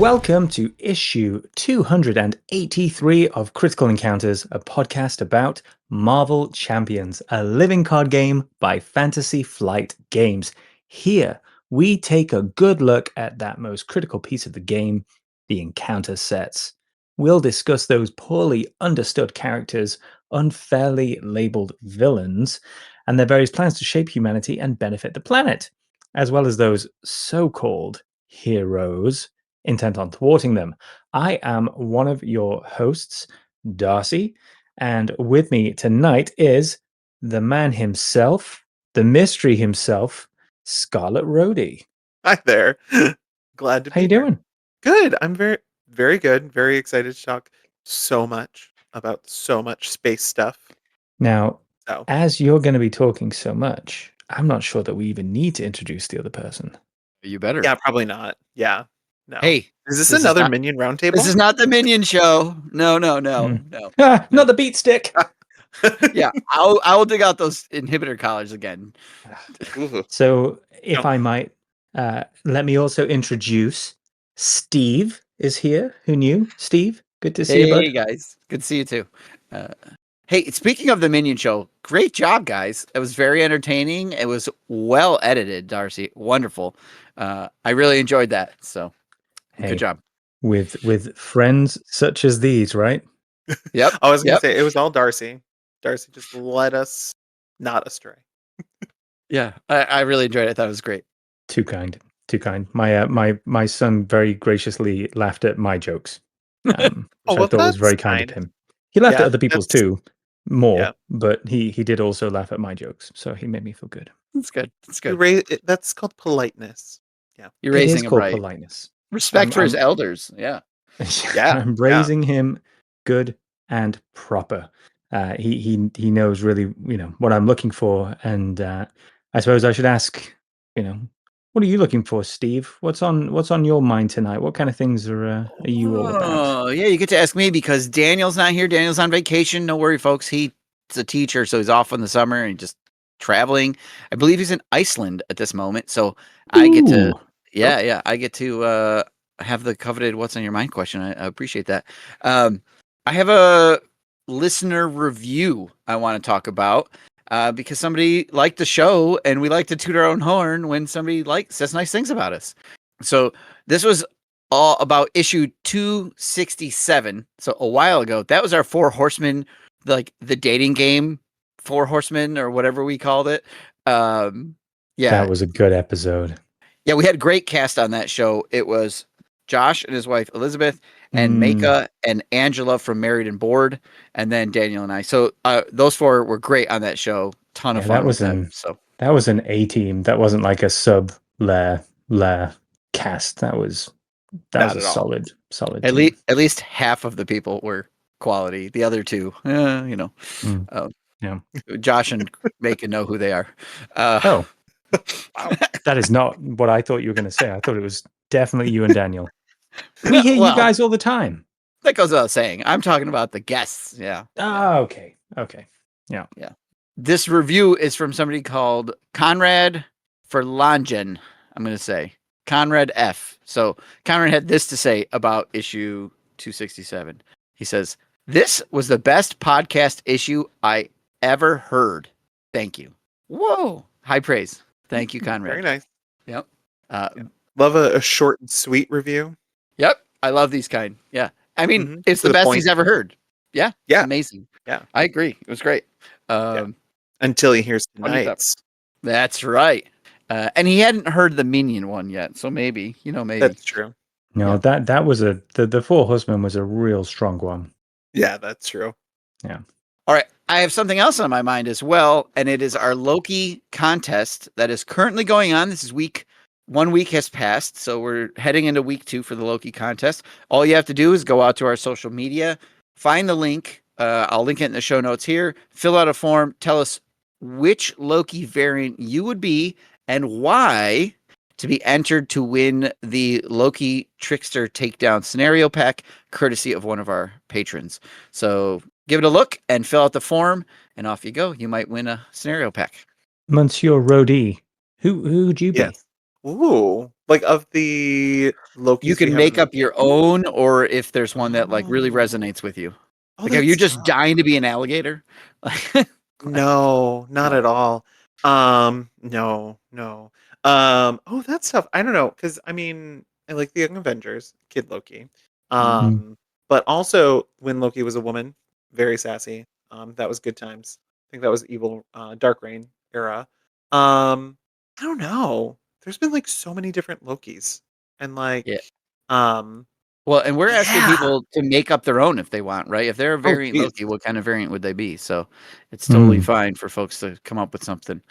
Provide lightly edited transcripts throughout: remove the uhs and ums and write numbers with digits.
Welcome to issue 283 of Critical Encounters, a podcast about Marvel Champions, a living card game by Fantasy Flight Games. Here, we take a good look at that most critical piece of the game, the encounter sets. We'll discuss those poorly understood characters, unfairly labeled villains, and their various plans to shape humanity and benefit the planet, as well as those so-called heroes intent on thwarting them. I am one of your hosts, Darcy, and with me tonight is the man himself, the mystery himself, Scarlet Rhodey. Hi there. Glad to How be you here. doing? Good. I'm very good. Very excited to talk so much about so much space stuff. Now, So, as you're going to be talking so much, I'm not sure that we even need to introduce the other person. You better. yeah, probably not. Yeah. No. Hey, is this this is another not- Minion Roundtable? this is not the Minion Show. No. Ah, not the beat stick. Yeah, I will dig out those inhibitor collars again. Ooh. So, if No. I might, let me also introduce Steve is here. Who knew? Steve, good to see you, bud. Hey guys, good to see you too. Hey, speaking of the Minion Show, great job, guys. It was very entertaining. It was well edited, Darcy. Wonderful. I really enjoyed that. So, Hey, good job. with friends such as these, right? Yep. I was going to Yep. say, it was all Darcy. Darcy just led us not astray. Yeah, I really enjoyed it. I thought it was great. Too kind, too kind. My son very graciously laughed at my jokes, which Oh, I well, thought was very that's kind of kind. him. He laughed Yeah, at other people's that's- too, more, yeah. but he did also laugh at my jokes, so he made me feel good. That's good. That's You good. that's called politeness. You're It is raising him called right. politeness. Respect for his elders. Yeah. Yeah, I'm yeah. raising him good and proper. He knows really, what I'm looking for, and I suppose I should ask, what are you looking for, Steve? What's on your mind tonight? What kind of things are you all about? Oh, yeah, you get to ask me because Daniel's not here. Daniel's on vacation. No worry, folks. He's a teacher, so he's off in the summer and just traveling. I believe he's in Iceland at this moment. So I get to, Ooh. I get to have the coveted "What's on your mind" question. I appreciate that. I have a listener review I want to talk about because somebody liked the show, and we like to toot our own horn when somebody says nice things about us. So this was all about issue 267. So a while ago, that was our Four Horsemen, like the dating game, Four Horsemen or whatever we called it. Yeah, That was a good episode. yeah, we had a great cast on that show. It was Josh and his wife Elizabeth, and Maka and Angela from Married and Bored, and then Daniel and I. So those four were great on that show. Ton of fun. That was that was an A team. That wasn't like a sub layer cast. That was Not a at all. solid. At team. least half of the people were quality. The other two, Josh and Maka know who they are. Oh, wow. That is not what I thought you were going to say. I thought it was definitely you and Daniel. We hear you guys all the time. That goes without saying. I'm talking about the guests. Yeah. Oh, okay. Yeah. This review is from somebody called Conrad Verlangen. I'm going to say Conrad F. So Conrad had this to say about issue 267. He says, "This was the best podcast issue I ever heard. Thank you." Whoa. High praise. Thank you, Conrad. Very nice. Yep. Love a short and sweet review. Yep. I love these kind. Yeah. I mean, Mhm. it's To the the best point. he's ever heard. Yeah. Yeah. It's amazing. Yeah. I agree. It was great. Until he hears What do you think? tonight's. That's right. And he hadn't heard the Minion one yet. So maybe. That's true. No, Yeah. that was the Four Horsemen was a real strong one. Yeah, that's true. Yeah. All right. I have something else on my mind as well. And it is our Loki contest that is currently going on. This is 1 week has passed. So we're heading into week 2 for the Loki contest. All you have to do is go out to our social media, find the link. I'll link it in the show notes here. Fill out a form. Tell us which Loki variant you would be and why to be entered to win the Loki Trickster Takedown Scenario Pack, courtesy of one of our patrons. So give it a look and fill out the form, and off you go. You might win a scenario pack. Monsieur Rhodey, who'd you be? Yes. Ooh, like of the You Lokis we can have in make the up your game? own, or if there's one that like really Oh. resonates with you. Oh, Like, are you that's just tough. dying to be an alligator? No, not No. at all. No, no. Oh, that's tough. I don't know, because I mean, I like the Young Avengers, Kid Loki. Mhm. But also when Loki was a woman, very sassy. That was good times. I think that was evil Dark Reign era. I don't know. There's been like so many different Lokis. And like Yeah. um Well, and we're asking yeah. people to make up their own if they want, right? If they're a Oh, variant geez. Loki, what kind of variant would they be? So it's totally Mm, fine for folks to come up with something.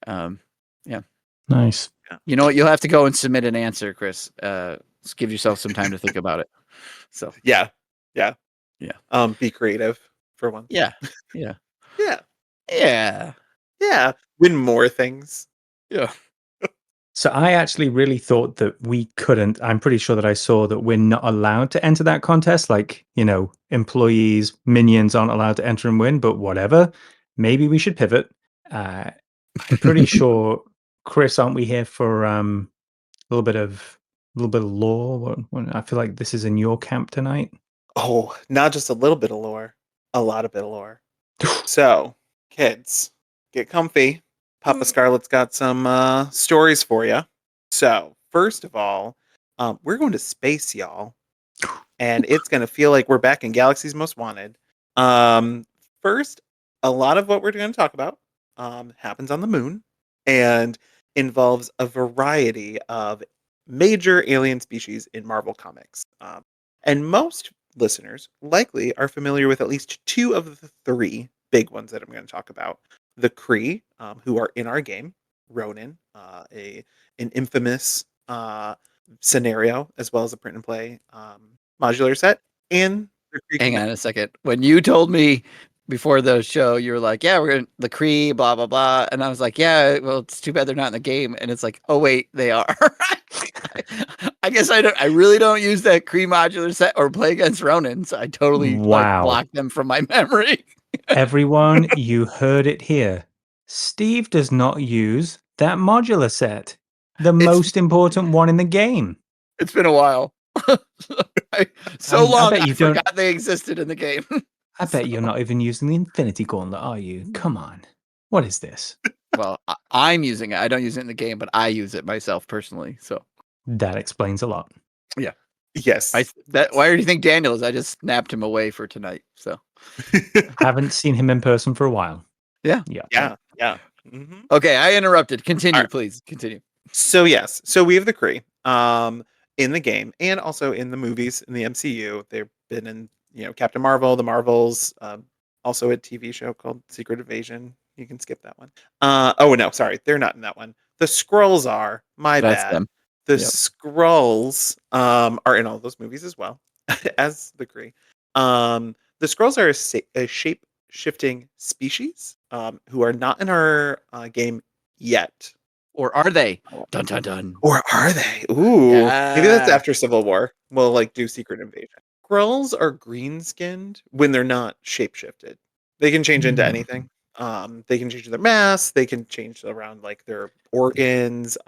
Um, yeah. nice. Yeah. You know what? You'll have to go and submit an answer, Chris. Just give yourself some time to think about it. So Yeah. Yeah. yeah. Be creative for once. Yeah. Yeah. Yeah. Yeah. Yeah. Win more things. Yeah. So I actually really thought that we couldn't. I'm pretty sure that I saw that we're not allowed to enter that contest. Like, employees, minions aren't allowed to enter and win, but whatever. Maybe we should pivot. I'm pretty sure, Chris, aren't we here for a little bit of lore? I feel like this is in your camp tonight. Oh, not just a little bit of lore, a lot of bit of lore. So, kids, get comfy. Papa Scarlet's got some stories for you. So, first of all, we're going to space, y'all, and it's going to feel like we're back in Galaxy's Most Wanted. Um, First, a lot of what we're going to talk about happens on the moon and involves a variety of major alien species in Marvel Comics. And most listeners likely are familiar with at least two of the three big ones that I'm going to talk about. The Kree, who are in our game, Ronin, an infamous scenario, as well as a print and play modular set, and the Kree Hang on Command. a second. When you told me before the show, you were like, "Yeah, we're in the Kree, blah blah blah," and I was like, "Yeah, well, it's too bad they're not in the game." And it's like, "Oh wait, they are." I guess I don't. I really don't use that Kree modular set or play against Ronin, so I totally like Wow. blocked them from my memory. Everyone, you heard it here. Steve does not use that modular set, the It's most important one in the game. it's been a while. I So mean, I long, bet I you don't. forgot they existed in the game. I So, bet you're not even using the Infinity Gauntlet, are you? Come on. What is this? well, I'm using it. I don't use it in the game, but I use it myself personally. So That explains a lot. yeah. Yes. Why do you think Daniel is? I just snapped him away for tonight. So Haven't seen him in person for a while. yeah. Yeah. Yeah. Yeah. Hmm. Okay, I interrupted. All Continue, right. please. Continue. So yes, so we have the Kree in the game and also in the movies in the MCU. They've been in Captain Marvel, the Marvels, also a TV show called Secret Invasion. You can skip that one. Oh no, sorry, they're not in that one. The Skrulls are. My That's bad. them. The Yep. Skrulls are in all those movies as well as the Kree. The Skrulls are a shape shifting species who are not in our game yet. Or are they? Dun dun dun. Or are they? Ooh, maybe that's Yeah. after Civil War. We'll like do Secret Invasion. Skrulls are green skinned when they're not shapeshifted. They can change into anything. They can change their mass. They can change around like their organs.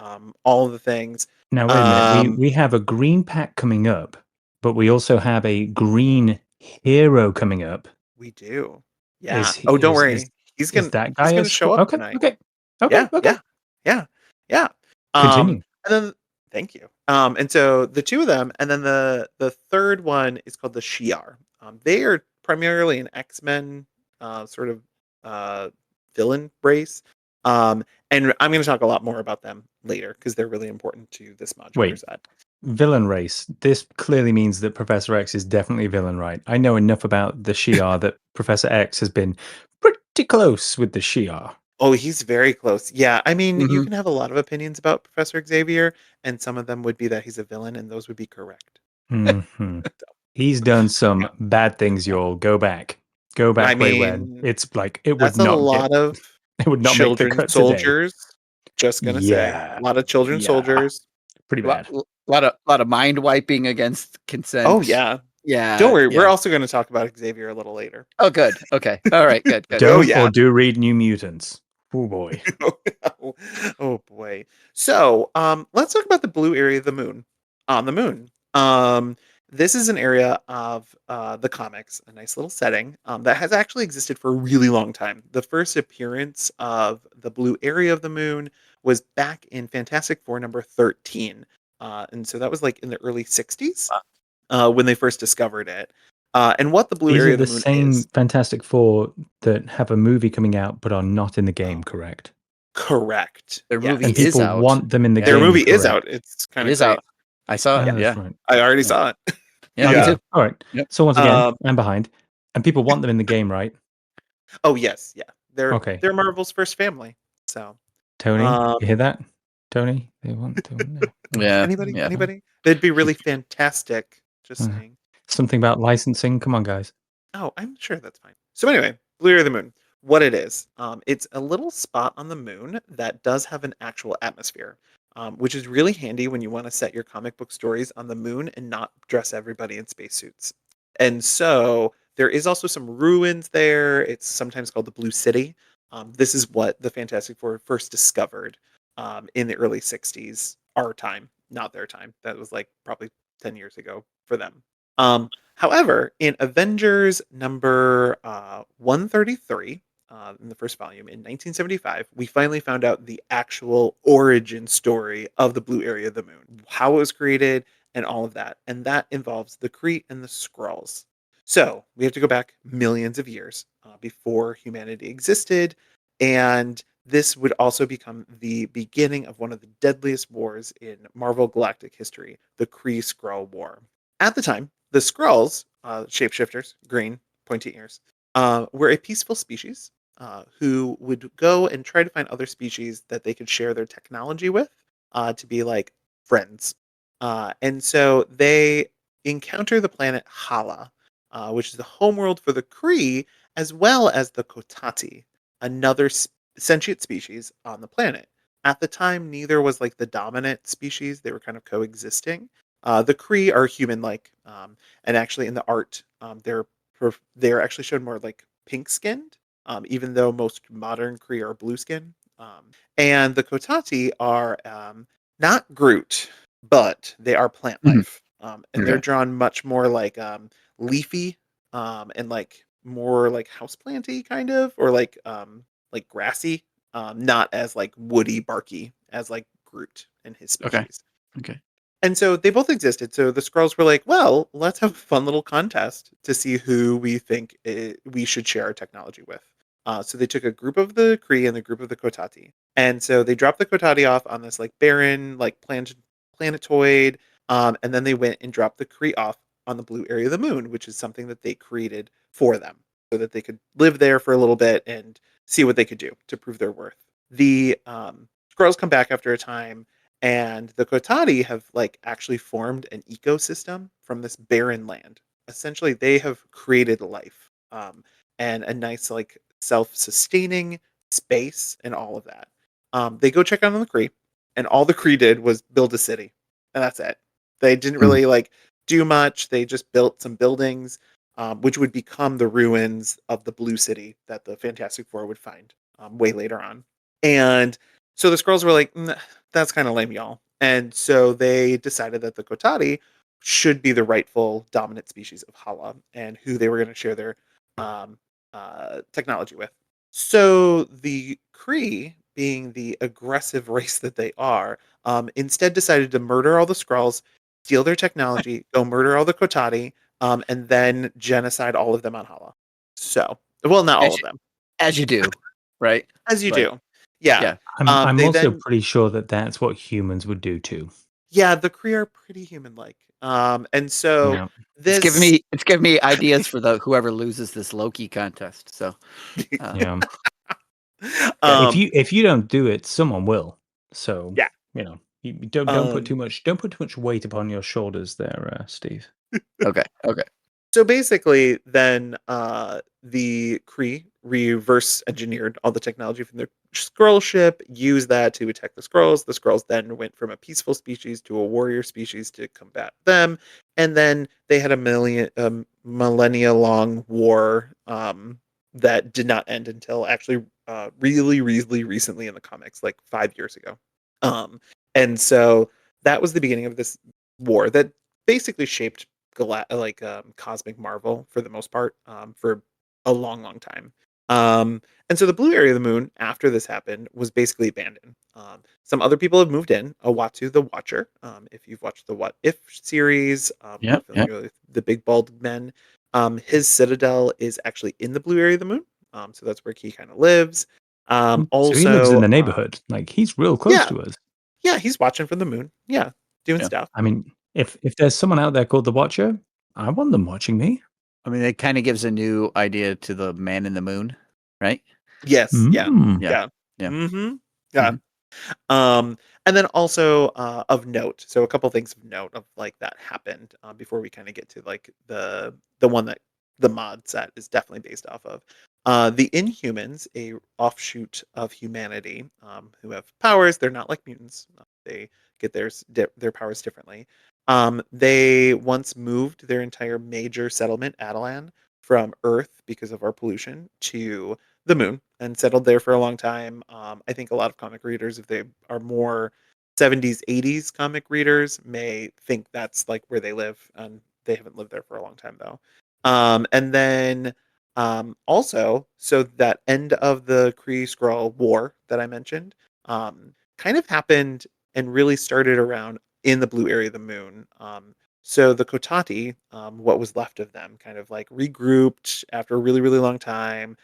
All of the things. Now, wait a minute. We Um, we have a green pack coming up, but we also have a green hero coming up. we do. Yeah. Is he Oh, don't is worry. He's is gonna that he's guy a gonna show scroll? up Okay, tonight. okay, okay, Yeah. okay. Yeah. Yeah. Yeah. Continue. And then thank you. And so the two of them, and then the third one is called the Shi'ar. They are primarily an X-Men sort of uh, villain race. And I'm going to talk a lot more about them later because they're really important to this modular Wait, set. villain race. This clearly means that Professor X is definitely a villain, right? I know enough about the Shi'ar that Professor X has been pretty close with the Shi'ar. Oh, he's very close. Yeah, I mean, you Hmm. can have a lot of opinions about Professor Xavier, and some of them would be that he's a villain, and those would be correct. Hmm. He's done some Yeah. bad things, y'all. Go back. Go I back way when. mean, It's like it would that's a not get lot of it would not make the children cut today. soldiers. Just gonna say, Yeah. a lot of children Yeah. soldiers. Pretty Lot, bad. lot of mind wiping against Oh consent. yeah. Don't Yeah. worry, we're Yeah. also going to talk about Xavier a little later. Oh, good. Okay. All right. Good. Good. Oh Don't yeah. or do read New Mutants. Oh boy. Oh boy. So, let's talk about the blue area of the moon. On the moon. This is an area of the comics, a nice little setting that has actually existed for a really long time. The first appearance of the blue area of the moon was back in Fantastic Four number 13. And so that was like in the early 60s when they first discovered it. And what the blue These area are of the the moon same is. Fantastic Four that have a movie coming out but are not in the game, Oh, correct? correct. Their movie And is Yes. people out. want them in the Yeah, Their game, movie is out. correct? It's it kind of is great. out. I saw it. Oh, that's Yeah. right. I already Yeah. saw it. Yeah, me Okay. Yeah. too. All right. Yep. So once again, Um, I'm behind. And people want them in the game, right? oh yes, yeah. They're Okay. they're Marvel's first family. So, Tony, um, you hear that? Tony, they want no. Yeah. anybody, Yeah. anybody? They'd be really Keep fantastic. Just uh, saying. something about licensing. Come on, guys. Oh, I'm sure that's fine. So anyway, blue area of the moon. What it is? It's a little spot on the moon that does have an actual atmosphere, which is really handy when you want to set your comic book stories on the moon and not dress everybody in spacesuits. And so there is also some ruins there. It's sometimes called the Blue City. This is what the Fantastic Four first discovered in the early '60s, our time, not their time. That was like probably 10 years ago for them. However, in Avengers number 133, in the first volume in 1975, we finally found out the actual origin story of the blue area of the moon, how it was created, and all of that. And that involves the Kree and the Skrulls. So we have to go back millions of years before humanity existed. And this would also become the beginning of one of the deadliest wars in Marvel Galactic history, the Kree Skrull War. At the time, the Skrulls, shapeshifters, green, pointy ears, were a peaceful species who would go and try to find other species that they could share their technology with to be like friends. And so they encounter the planet Hala, which is the homeworld for the Kree, as well as the Kotati, another sentient species on the planet. At the time, neither was like the dominant species, they were kind of coexisting. The Kree are human-like, and actually in the art, they're actually shown more like pink-skinned, even though most modern Kree are blue-skinned. And the Kotati are not Groot, but they are plant Mhm. life, and they're Okay. drawn much more like leafy, and like more like houseplanty kind of, or like grassy, not as like woody, barky as like Groot and his Okay. species. Okay. And so they both existed. So the Skrulls were like, well, let's have a fun little contest to see who we think we should share our technology with. So they took a group of the Kree and the group of the Kotati. And so they dropped the Kotati off on this like barren, like planetoid. And then they went and dropped the Kree off on the blue area of the moon, which is something that they created for them so that they could live there for a little bit and see what they could do to prove their worth. The Skrulls come back after a time, and the Kotati have like actually formed an ecosystem from this barren land. Essentially, they have created life, and a nice like self-sustaining space and all of that. They go check out on the Kree, and all the Kree did was build a city, and that's it. They didn't Mm. really like do much. They just built some buildings, which would become the ruins of the Blue City that the Fantastic Four would find way later on. And so the Skrulls were like, that's kind of lame, y'all. And so they decided that the Kotati should be the rightful dominant species of Hala and who they were going to share their um, technology with. So the Kree, being the aggressive race that they are, instead decided to murder all the Skrulls, steal their technology, go murder all the Kotati, and then genocide all of them on Hala. So, well, not all As of you, them, as you do, right? as you Like, do. Yeah. yeah. I'm They also then pretty sure that that's what humans would do too. Yeah, the Kree are pretty human-like. And so Yeah. this It's giving me ideas for the whoever loses this Loki contest. So, Yeah. Yeah. um If you don't do it, someone will. So, yeah. you Um don't put too much weight upon your shoulders there, Steve. okay. Okay. so basically then the Kree reverse engineered all the technology from the Skrull ship, used that to attack the Skrulls. The Skrulls then went from a peaceful species to a warrior species to combat them. And then they had a millennia long war that did not end until actually really, really recently in the comics, like 5 years ago. And so that was the beginning of this war that basically shaped cosmic Marvel for the most part, for a long, long time. And so the blue area of the moon after this happened was basically abandoned. Some other people have moved in. Owatu the Watcher, if you've watched the What If series, or Yep. Yep. familiar with the big bald men, his citadel is actually in the blue area of the moon. So that's where he kind of lives. So he lives in Also, the neighborhood. Like he's real close yeah, to us. yeah, he's watching from the moon. Yeah, doing Yeah. stuff. I mean, if there's someone out there called the Watcher, I want them watching me. I mean, it kind of gives a new idea to the man in the moon, right? Yes, yeah, Mm. Yeah. yeah, Yeah. mm-hmm, yeah. Mhm. And then also of note, so a couple things of note of like that happened before we kind of get to like the one that the mod set is definitely based off of. The Inhumans, a offshoot of humanity, who have powers. They're not like mutants. They get their powers differently. They once moved their entire major settlement, Atalan, from Earth because of our pollution to the moon and settled there for a long time. I think a lot of comic readers, if they are more 70s, 80s comic readers, may think that's like where they live, and they haven't lived there for a long time though. And then also, so that end of the Kree Skrull War that I mentioned, kind of happened and really started around in the blue area of the moon. So the Kotati, what was left of them, kind of like regrouped after a really, really long time.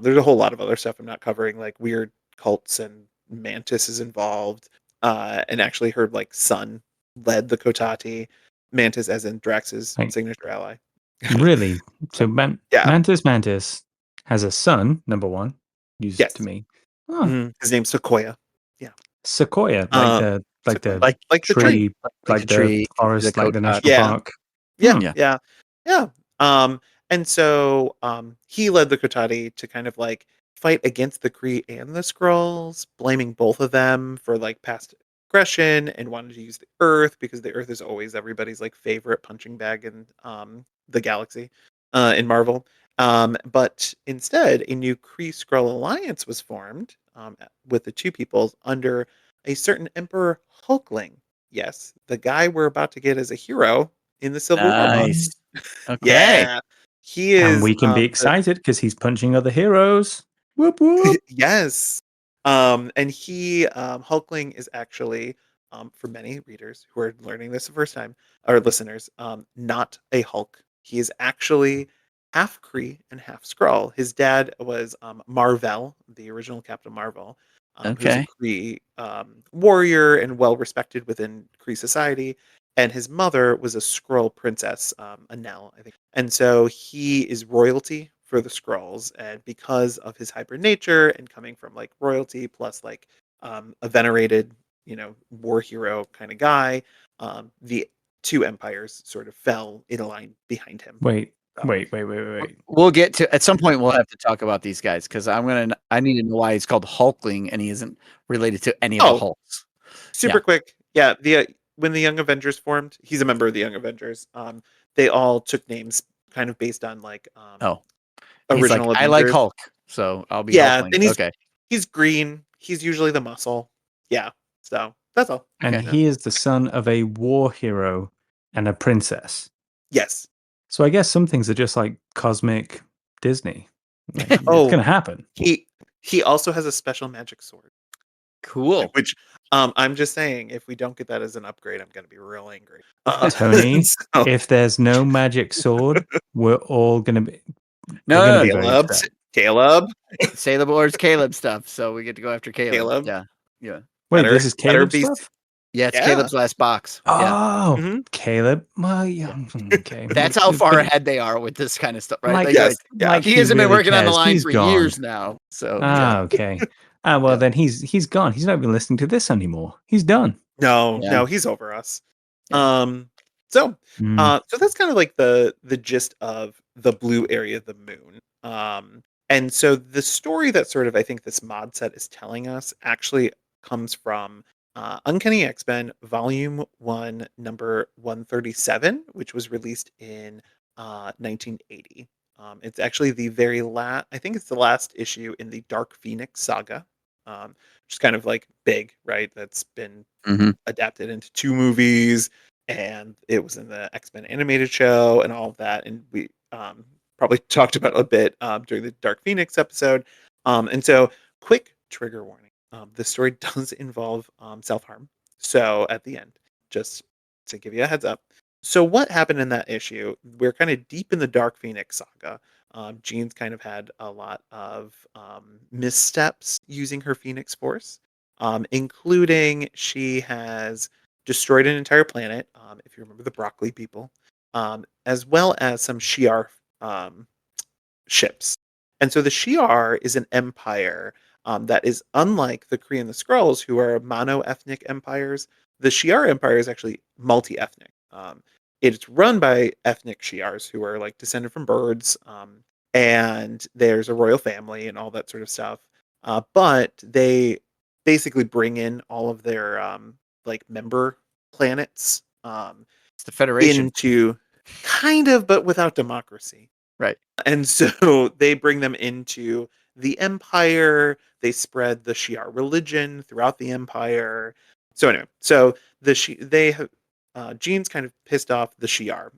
There's a whole lot of other stuff I'm not covering, like weird cults and Mantis is involved. And actually, her like son led the Kotati. Mantis, as in Drax's Like signature ally. really? So Yeah. Mantis has a son. Number one, news to Yes. me. Oh, His name's Sequoia. Yeah. Sequoia, Um, like Sequoia, the Like like the tree. tree, like the like the tree, the forest, like coat. the national Yeah. park. Yeah, Hmm. Yeah. yeah, yeah. And so he led the Kotati to kind of like fight against the Kree and the Skrulls, blaming both of them for like past aggression and wanted to use the Earth because the Earth is always everybody's like favorite punching bag in the galaxy in Marvel. But instead, a new Kree Skrull alliance was formed with the two peoples under a certain Emperor Hulkling. Yes, the guy we're about to get as a hero in the Civil War mod. Nice. Okay. Yeah. He And is we can be excited because he's punching other heroes. Whoop whoop. yes. And he Hulkling is actually for many readers who are learning this the first time, or listeners, not a Hulk. He is actually half Kree and half Skrull. His dad was Marvel, the original Captain Marvel, who's a Okay. Kree warrior and well respected within Kree society. And his mother was a Skrull princess, Anel, I think. And so he is royalty for the Skrulls, and because of his hyper nature and coming from like royalty plus like a venerated, war hero kind of guy, the two empires sort of fell in a line behind him. Wait, So, wait. We'll get to at some point. We'll have to talk about these guys because I need to know why he's called Hulkling and he isn't related to any of the oh, Hulks. super quick, yeah. The when the Young Avengers formed, he's a member of the Young Avengers. They all took names kind of based on like Oh, he's like original I like Avengers. Hulk, so I'll be Yeah, Hulkling. and Okay. he's green. He's usually the muscle. Yeah. So that's all. And Okay. Yeah. he is the son of a war hero and a princess. Yes. So I guess some things are just like cosmic Disney. Like it's Oh, gonna happen. he also has a special magic sword, Cool. which I'm just saying, if we don't get that as an upgrade, I'm gonna be real angry. Tony, So if there's no magic sword, we're all gonna be No, we're gonna no, be no. very Caleb, upset. Caleb, Say the words Caleb stuff, so we get to go after Caleb. Caleb, Yeah. Yeah. Wait, this is better Caleb be. stuff? Yeah, it's Yeah. Caleb's last box. Yeah. Oh, Hmm. Caleb. Well, yeah, Yeah. okay. That's how far ahead they are with this kind of stuff, right? Like, Like, Yes. like Yeah. like he he hasn't been really working on the cares. line He's for gone. years now. So yeah. Ah, okay. Ah, well Yeah. then he's gone. He's not even listening to this anymore. He's done. No, Yeah. no, he's over us. Yeah. So Mm. so that's kind of like the gist of the blue area of the moon. And so the story that sort of I think this mod set is telling us actually comes from Uncanny X-Men Volume 1, number 137, which was released in 1980. It's actually the very last. I think it's the last issue in the Dark Phoenix saga, which is kind of like big, right? That's been Hmm. adapted into 2 movies, and it was in the X-Men animated show and all of that, and we, probably talked about it a bit, during the Dark Phoenix episode. And so quick trigger warning, the story does involve, self-harm. So at the end, just to give you a heads up. So what happened in that issue, we're kinda deep in the Dark Phoenix saga. Jean's kind of had a lot of, missteps using her Phoenix Force, including she has destroyed an entire planet, if you remember the broccoli people, as well as some Shi'ar um, ships. And so the Shi'ar is an empire that is unlike the Kree and the Skrulls, who are mono-ethnic empires. The Shi'ar empire is actually multi-ethnic. It's run by ethnic Shi'ars who are like descended from birds, and there's a royal family and all that sort of stuff. But they basically bring in all of their like member planets It's the Federation, into kind of, but without democracy. right? And so they bring them into the empire. They spread the Shi'ar religion throughout the empire. So anyway, so they have Jean's kind of pissed off the Shi'ar,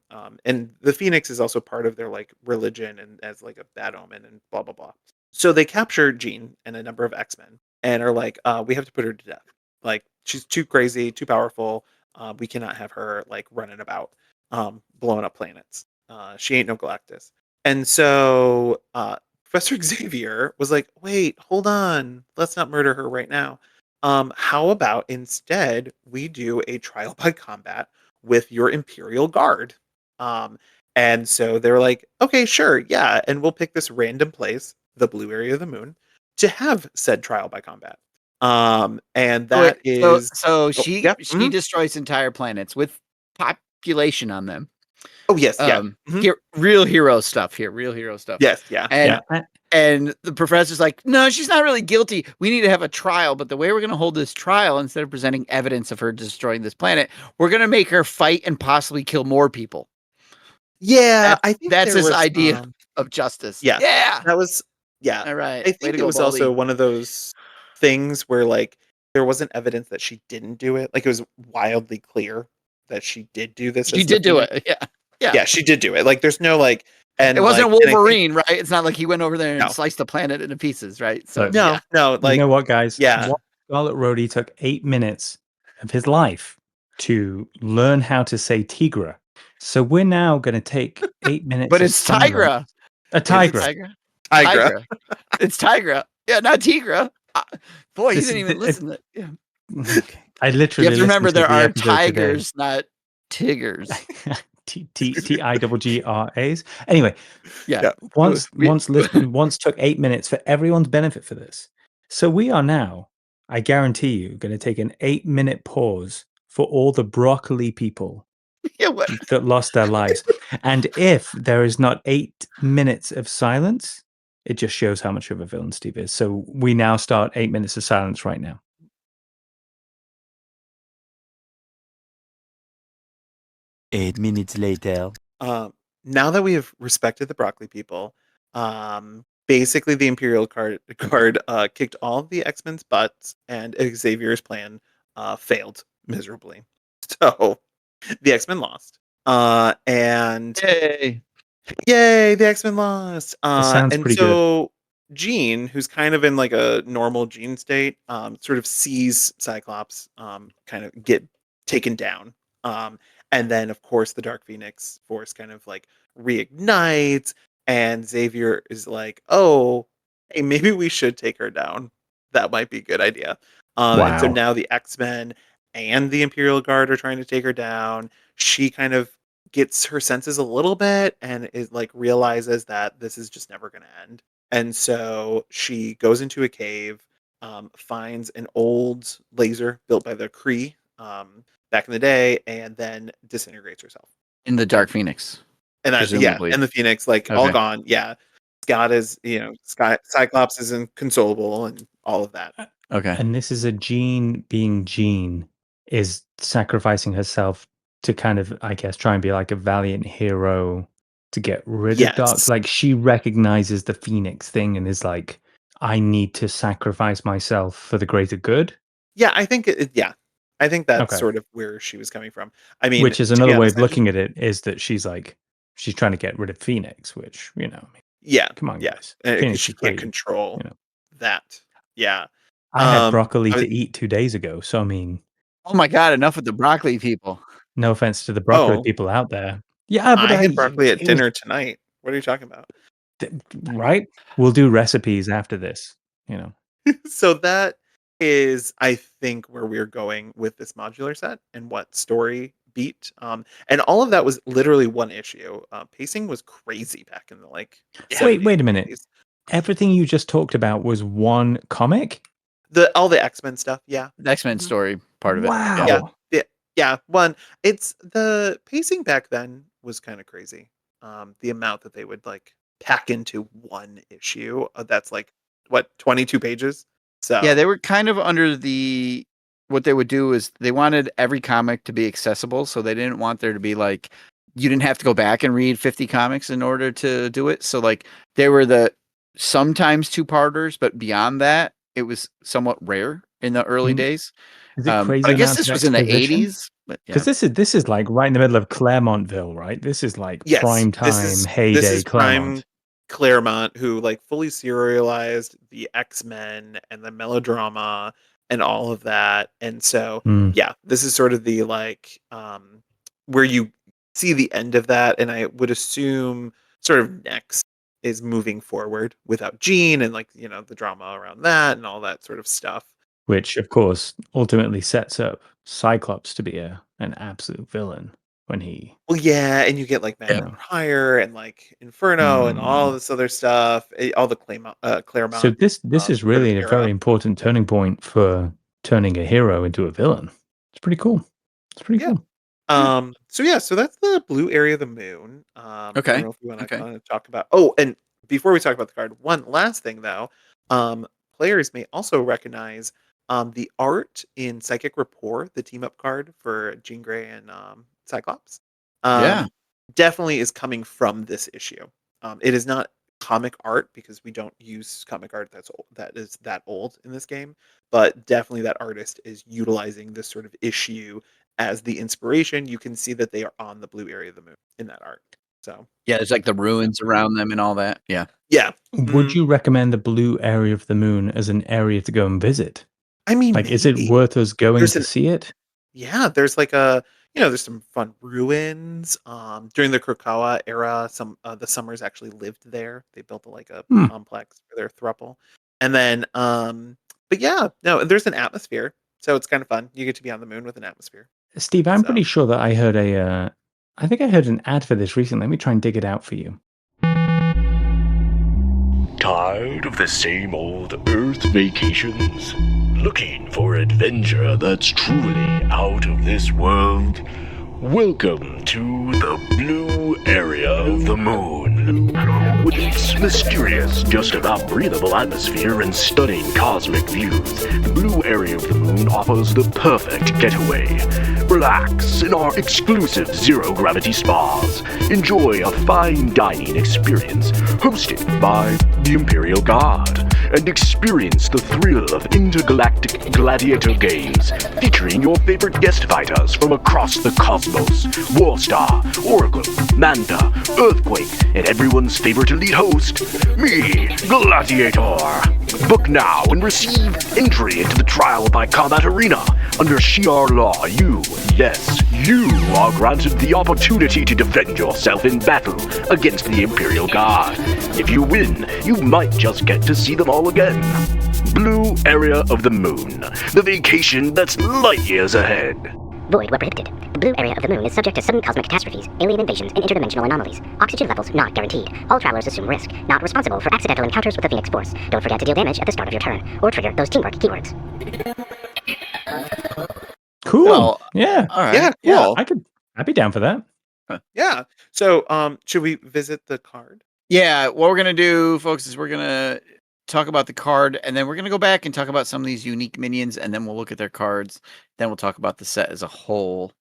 and the Phoenix is also part of their like religion and as like a bad omen and blah blah blah. So they capture Jean and a number of X-Men and are like, we have to put her to death. Like she's too crazy, too powerful. We cannot have her like running about, blowing up planets. She ain't no Galactus. And so Professor Xavier was like, wait, hold on. Let's not murder her right now. How about instead we do a trial by combat with your Imperial Guard? Um, and so they're like, okay, sure, yeah. And we'll pick this random place, the blue area of the moon, to have said trial by combat. And So, wait, that is, so oh, she yeah. she destroys entire planets with population on them. Oh, yes, yeah. Mhm. Here, real hero stuff here, real hero stuff. Yes, yeah. And Yeah. and the professor's like, no, she's not really guilty. We need to have a trial, but the way we're going to hold this trial, instead of presenting evidence of her destroying this planet, we're going to make her fight and possibly kill more people. Yeah, That's I think that's there his was, idea of justice. yeah, Yeah. that was yeah. All right. I Way think to it go, was also Baldy. one of those things where, like, there wasn't evidence that she didn't do it. Like, it was wildly clear that she did do this She as the did do Phoenix. it. Yeah. Yeah. Yeah, she did do it. Like, there's no, like It and, wasn't like and I think Wolverine, right? It's not like he went over there and no. sliced the planet into pieces, right? So Look, yeah. No, you like know what, guys? yeah. What Scarlet Rhodey took 8 minutes of his life to learn how to say Tigra. So we're now going to take 8 minutes But of it's silence. Tigra. A Is it Tigra. Tigra? Tigra. Tigra. It's Tigra. Yeah, not Tigra. Boy, you This didn't is even listen to yeah. okay. I You literally have to remember listened to there the are episode today. tigers, not tigers. Tigras. Anyway, Yeah. Yeah. We once took 8 minutes for everyone's benefit for this. So we are now, I guarantee you, going to take an 8-minute pause for all the broccoli people yeah, what? that lost their lives. And if there is not 8 minutes of silence, it just shows how much of a villain Steve is. So we now start 8 minutes of silence right now. 8 minutes later. Now that we have respected the broccoli people, basically the Guard kicked all of the X-Men's butts, and Xavier's plan failed miserably. So the X-Men lost. And Yay. yay, the X-Men lost. It sounds And pretty good. so Jean, who's kind of in like a normal Jean state, sort of sees Cyclops kind of get taken down. And then of course the Dark Phoenix Force kind of like reignites, and Xavier is like, oh, hey, maybe we should take her down. That might be a good idea. And so Wow. now the X-Men and the Imperial Guard are trying to take her down. She kind of gets her senses a little bit and is like realizes that this is just never going to end. And so she goes into a cave, finds an old laser built by the Kree back in the day, and then disintegrates herself. In the Dark Phoenix. And that, yeah, Presumably. and the Phoenix, like all Okay. gone. Yeah, Scott is, Cyclops is inconsolable and all of that. Okay. And this is a Jean being Jean is sacrificing herself to kind of, I guess, try and be like a valiant hero to get rid of dark. Yes. Like she recognizes the Phoenix thing and is like, I need to sacrifice myself for the greater good. Yeah, I think I think that's Okay. sort of where she was coming from. I mean, Which is to be another way honest, of looking at it is that she's like, she's trying to get rid of Phoenix, which, I mean, yeah, come on, yeah, guys. because Phoenix she is can't pretty, control you know. that. Yeah. I had broccoli I to eat 2 days ago, so I mean, Oh my god, enough with the broccoli people. no offense to the broccoli oh, people out there. Yeah, but I had broccoli at it was dinner tonight. What are you talking about? right? We'll do recipes after this, you know. So that is, I think, where we're going with this modular set and what story beat. And all of that was literally one issue. Pacing was crazy back in the like '70s, Wait a minute. '80s. Everything you just talked about was one comic? All the X-Men stuff, yeah. The X-Men Mhm. story part of it. Yeah. Yeah. Wow. Yeah. Yeah. One, it's the pacing back then was kind of crazy. The amount that they would like pack into one issue that's like what 22 pages. Yeah, So they were kind of under the what they would do is they wanted every comic to be accessible, so they didn't want there to be like you didn't have to go back and read 50 comics in order to do it. So like they were the sometimes two-parters, but beyond that, it was somewhat rare in the I early mean, days. is it But crazy I guess amounts this of was in the exposition? 80s, but yeah. Because this is like right in the middle of Claremontville, right? This is like yes, prime time this heyday is prime Claremont. Claremont who like fully serialized the X-Men and the melodrama and all of that. And so Hmm. yeah, this is sort of the like where you see the end of that. And I would assume sort of next is moving forward without Jean and like, the drama around that and all that sort of stuff. Which, of course, ultimately sets up Cyclops to be an absolute villain when he, Well, yeah, and you get like you Yeah. Madame know. Pryor and like Inferno and all Mm. this other stuff, all the So Claremont this is sort of really a very era. important turning point for turning a hero into a villain. It's pretty cool. It's pretty Yeah. cool. Yeah. So yeah, so that's the blue area of the moon. I don't Okay. know if we want to Okay. kind of talk about. Oh, and before we talk about the card, one last thing though, players may also recognize the art in Psychic Rapport, the team up card for Jean Grey and Cyclops. Yeah. Definitely is coming from this issue. It is not comic art because we don't use comic art that is that old in this game, but definitely that artist is utilizing this sort of issue as the inspiration. You can see that they are on the blue area of the moon in that art. So Yeah, there's like the ruins around them and all that. Yeah. yeah. Would Mhm. you recommend the blue area of the moon as an area to go and visit? I mean, Like, is it maybe worth us going there's to an see it? yeah, there's like there's some fun ruins. During the Krakoa era, some the Summers actually lived there. They built like a Hmm. complex for their throuple. And then but yeah, no, there's an atmosphere. So it's kind of fun. You get to be on the moon with an atmosphere. Steve, I'm So pretty sure that I heard I think I heard an ad for this recently. Let me try and dig it out for you. Tired of the same old Earth vacations? Looking for adventure that's truly out of this world? Welcome to the blue area of the moon. With its mysterious, just about breathable atmosphere and stunning cosmic views, the blue area of the moon offers the perfect getaway. Relax in our exclusive zero-gravity spas. Enjoy a fine dining experience hosted by the Imperial Guard, and experience the thrill of intergalactic gladiator games featuring your favorite guest fighters from across the cosmos. Warstar, Oracle, Manta, Earthquake, and everyone's favorite elite host, me, Gladiator. Book now and receive entry into the Trial by Combat Arena. Under Shi'ar law, you are granted the opportunity to defend yourself in battle against the Imperial Guard. If you win, you might just get to see them all again. Blue area of the moon, the vacation that's light years ahead. Void where prohibited. The blue area of the moon is subject to sudden cosmic catastrophes, alien invasions, and interdimensional anomalies. Oxygen levels not guaranteed. All travelers assume risk. Not responsible for accidental encounters with the Phoenix Force. Don't forget to deal damage at the start of your turn, or trigger those teamwork keywords. Cool. Well, Yeah. all right. yeah, Yeah. cool. I'd be down for that. Yeah. So should we visit the card? Yeah, what we're gonna do, folks, is we're gonna talk about the card, and then we're gonna go back and talk about some of these unique minions, and then we'll look at their cards. Then we'll talk about the set as a whole.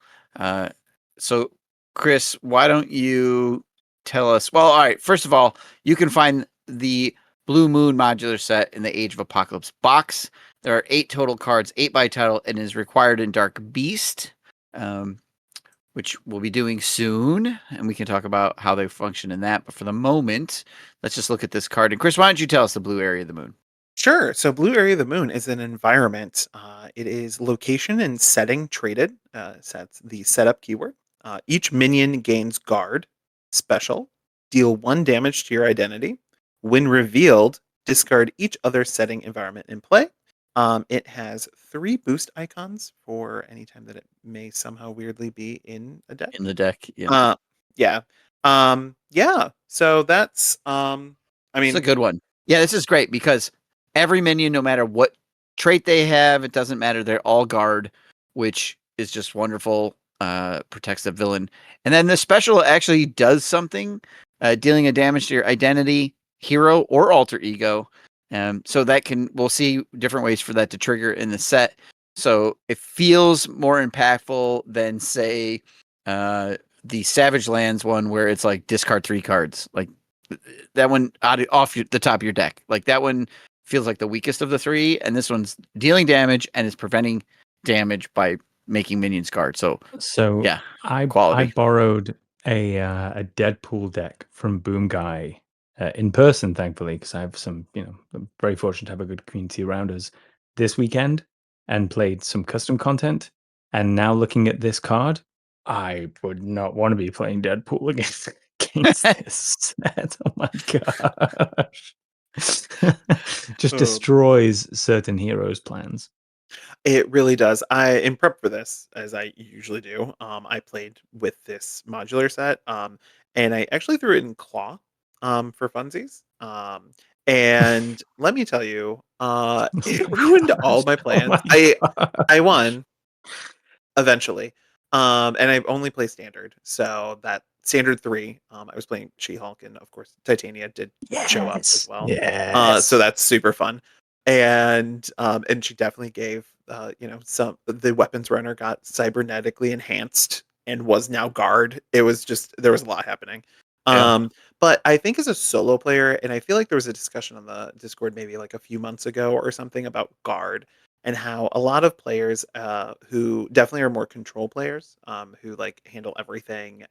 So, Chris, why don't you tell us? Well, all right. First of all, you can find the Blue Moon modular set in the Age of Apocalypse box. There are 8 total cards, 8 by title, and is required in Dark Beast, which we'll be doing soon, and we can talk about how they function in that. But for the moment, let's just look at this card. And Chris, why don't you tell us the blue area of the moon? Sure. So, Blue Area of the Moon is an environment. It is location and setting traded. Sets the setup keyword. Each minion gains guard, special, deal 1 damage to your identity. When revealed, discard each other setting environment in play. It has 3 boost icons for any time that it may somehow weirdly be in a deck. In the deck, yeah. Yeah. Yeah. So that's I It's mean, a good one. Yeah, this is great because every minion, no matter what trait they have, it doesn't matter. They're all guard, which is just wonderful. Protects the villain. And then the special actually does something, dealing a damage to your identity, hero, or alter ego. So that we'll see different ways for that to trigger in the set. So it feels more impactful than, say, the Savage Lands one where it's like discard 3 cards. Like that one off the top of your deck. Like that one feels like the weakest of the 3, and this one's dealing damage and is preventing damage by making minions guard. So yeah, I quality. borrowed a Deadpool deck from Boom Guy in person, thankfully, because I have some, I'm very fortunate to have a good community around us this weekend, and played some custom content. And now looking at this card, I would not want to be playing Deadpool against this set. Oh my gosh. Just Oh. destroys certain heroes' plans. It really does. In prep for this, as I usually do, I played with this modular set, and I actually threw it in Claw, for funsies. And let me tell you, it ruined all my plans. I won eventually, and I only play standard, so that standard 3. I was playing She-Hulk, and of course Titania did show up as well. So that's super fun. And she definitely gave some the weapons runner got cybernetically enhanced and was now guard. It was just there was a lot happening. Yeah. But I think as a solo player, and I feel like there was a discussion on the Discord maybe like a few months ago or something about guard and how a lot of players who definitely are more control players, who like handle everything,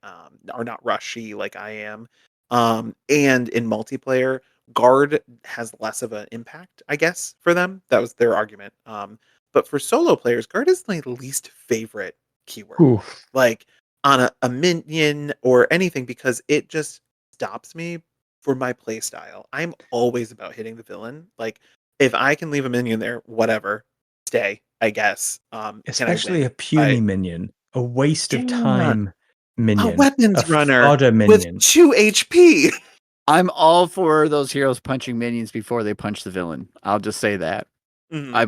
are not rushy like I am. And in multiplayer, guard has less of an impact, I guess, for them. That was their argument. But for solo players, guard is my least favorite keyword. Oof. Like on a minion or anything, because it just stops me for my play style. I'm always about hitting the villain. Like if I can leave a minion there, whatever, stay, I guess. Can I Especially win? a puny minion, a waste of Yeah. time A minion, a weapons runner fodder with minion. 2 HP. I'm all for those heroes punching minions before they punch the villain. I'll just say that. Mhm. I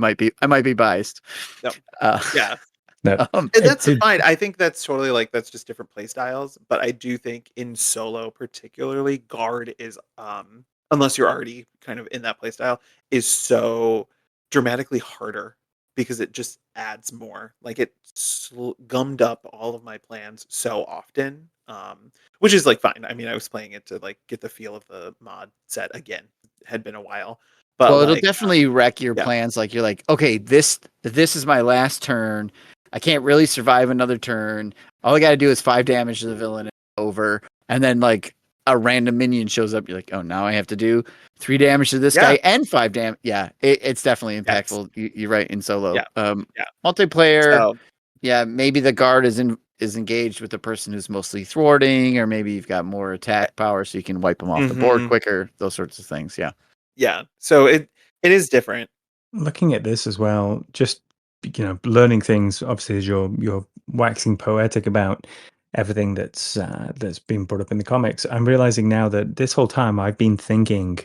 might be biased. No. Uh, Yeah. No, And that's fine. I think that's totally like that's just different play styles. But I do think in solo, particularly, guard is unless you're already kind of in that play style, is so dramatically harder because it just adds more. Like it gummed up all of my plans so often. Which is like fine. I mean, I was playing it to like get the feel of the mod set again. It had been a while. But well, it'll like definitely wreck your yeah. plans. Like you're like, okay, this is my last turn. I can't really survive another turn. All I got to do is 5 damage to the villain and over. And then like a random minion shows up. You're like, oh, now I have to do 3 damage to this Yeah. guy and 5 damage. Yeah, it's definitely Yes. impactful. You're right in solo. Yeah. Yeah. Multiplayer. So Yeah, maybe the guard is engaged with the person who's mostly thwarting, or maybe you've got more attack power so you can wipe them off the board Mhm. quicker. Those sorts of things. Yeah. Yeah. So it is different. Looking at this as well, just learning things. Obviously, as you're waxing poetic about everything that's been brought up in the comics, I'm realizing now that this whole time I've been thinking,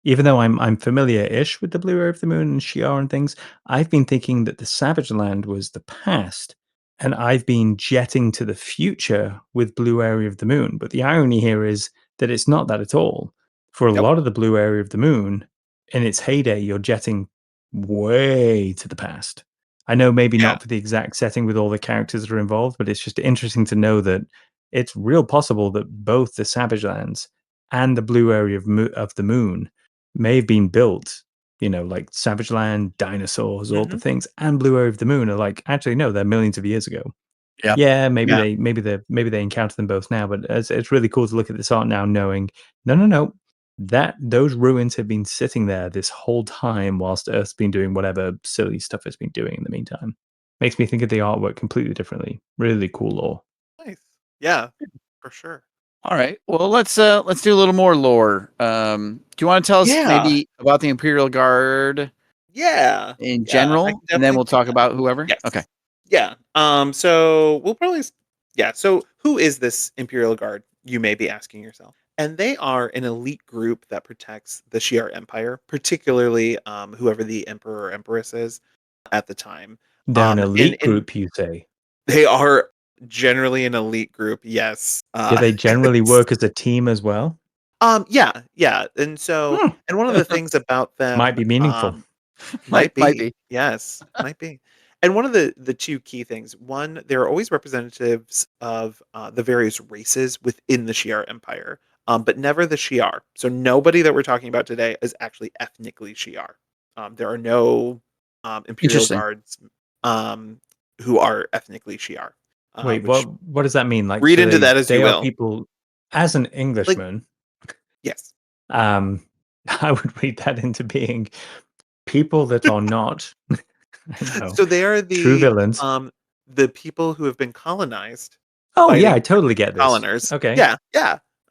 even though I'm familiar-ish with the Blue Area of the Moon and Shi'ar and things, I've been thinking that the Savage Land was the past, and I've been jetting to the future with Blue Area of the Moon. But the irony here is that it's not that at all. For a Nope. lot of the Blue Area of the Moon, in its heyday, you're jetting way to the past. I know maybe Yeah. not for the exact setting with all the characters that are involved, but it's just interesting to know that it's real possible that both the Savage Lands and the blue area of the moon may have been built. Like Savage Land, dinosaurs, all the Mhm. things, and blue area of the moon are like actually no, they're millions of years ago. Yeah. Yeah, maybe Yeah. they encounter them both now, but it's really cool to look at this art now, knowing no, that those ruins have been sitting there this whole time whilst Earth's been doing whatever silly stuff it's been doing in the meantime. Makes me think of the artwork completely differently. Really cool lore. Nice. Yeah, for sure. All right. Well, let's do a little more lore. Do you want to tell us Yeah. maybe about the Imperial Guard Yeah. in Yeah, I general, can and then definitely we'll do talk that. about whoever? Yes. Okay. Yeah. So we'll probably so who is this Imperial Guard, you may be asking yourself? And they are an elite group that protects the Shi'ar Empire, particularly whoever the emperor or empress is at the time. They're an elite In group, you say. They are generally an elite group, yes. Do they generally work as a team as well? Yeah. And so Hmm. and one of the things about Might them be meaningful. might Might be. be. Yes, might be. And one of the two key things, one, there are always representatives of the various races within the Shi'ar Empire, but never the Shi'ar. So nobody that we're talking about today is actually ethnically Shi'ar. There are no Imperial Interesting. Guards who are ethnically Shi'ar. Wait, Which what does that mean? Like, read so into that as you they are will. people. As an Like, Englishman, yes. I would read that into being people that are not, So they are true villains. the people who have been colonized Oh yeah, I fighting totally get this. coloners. Okay. Yeah.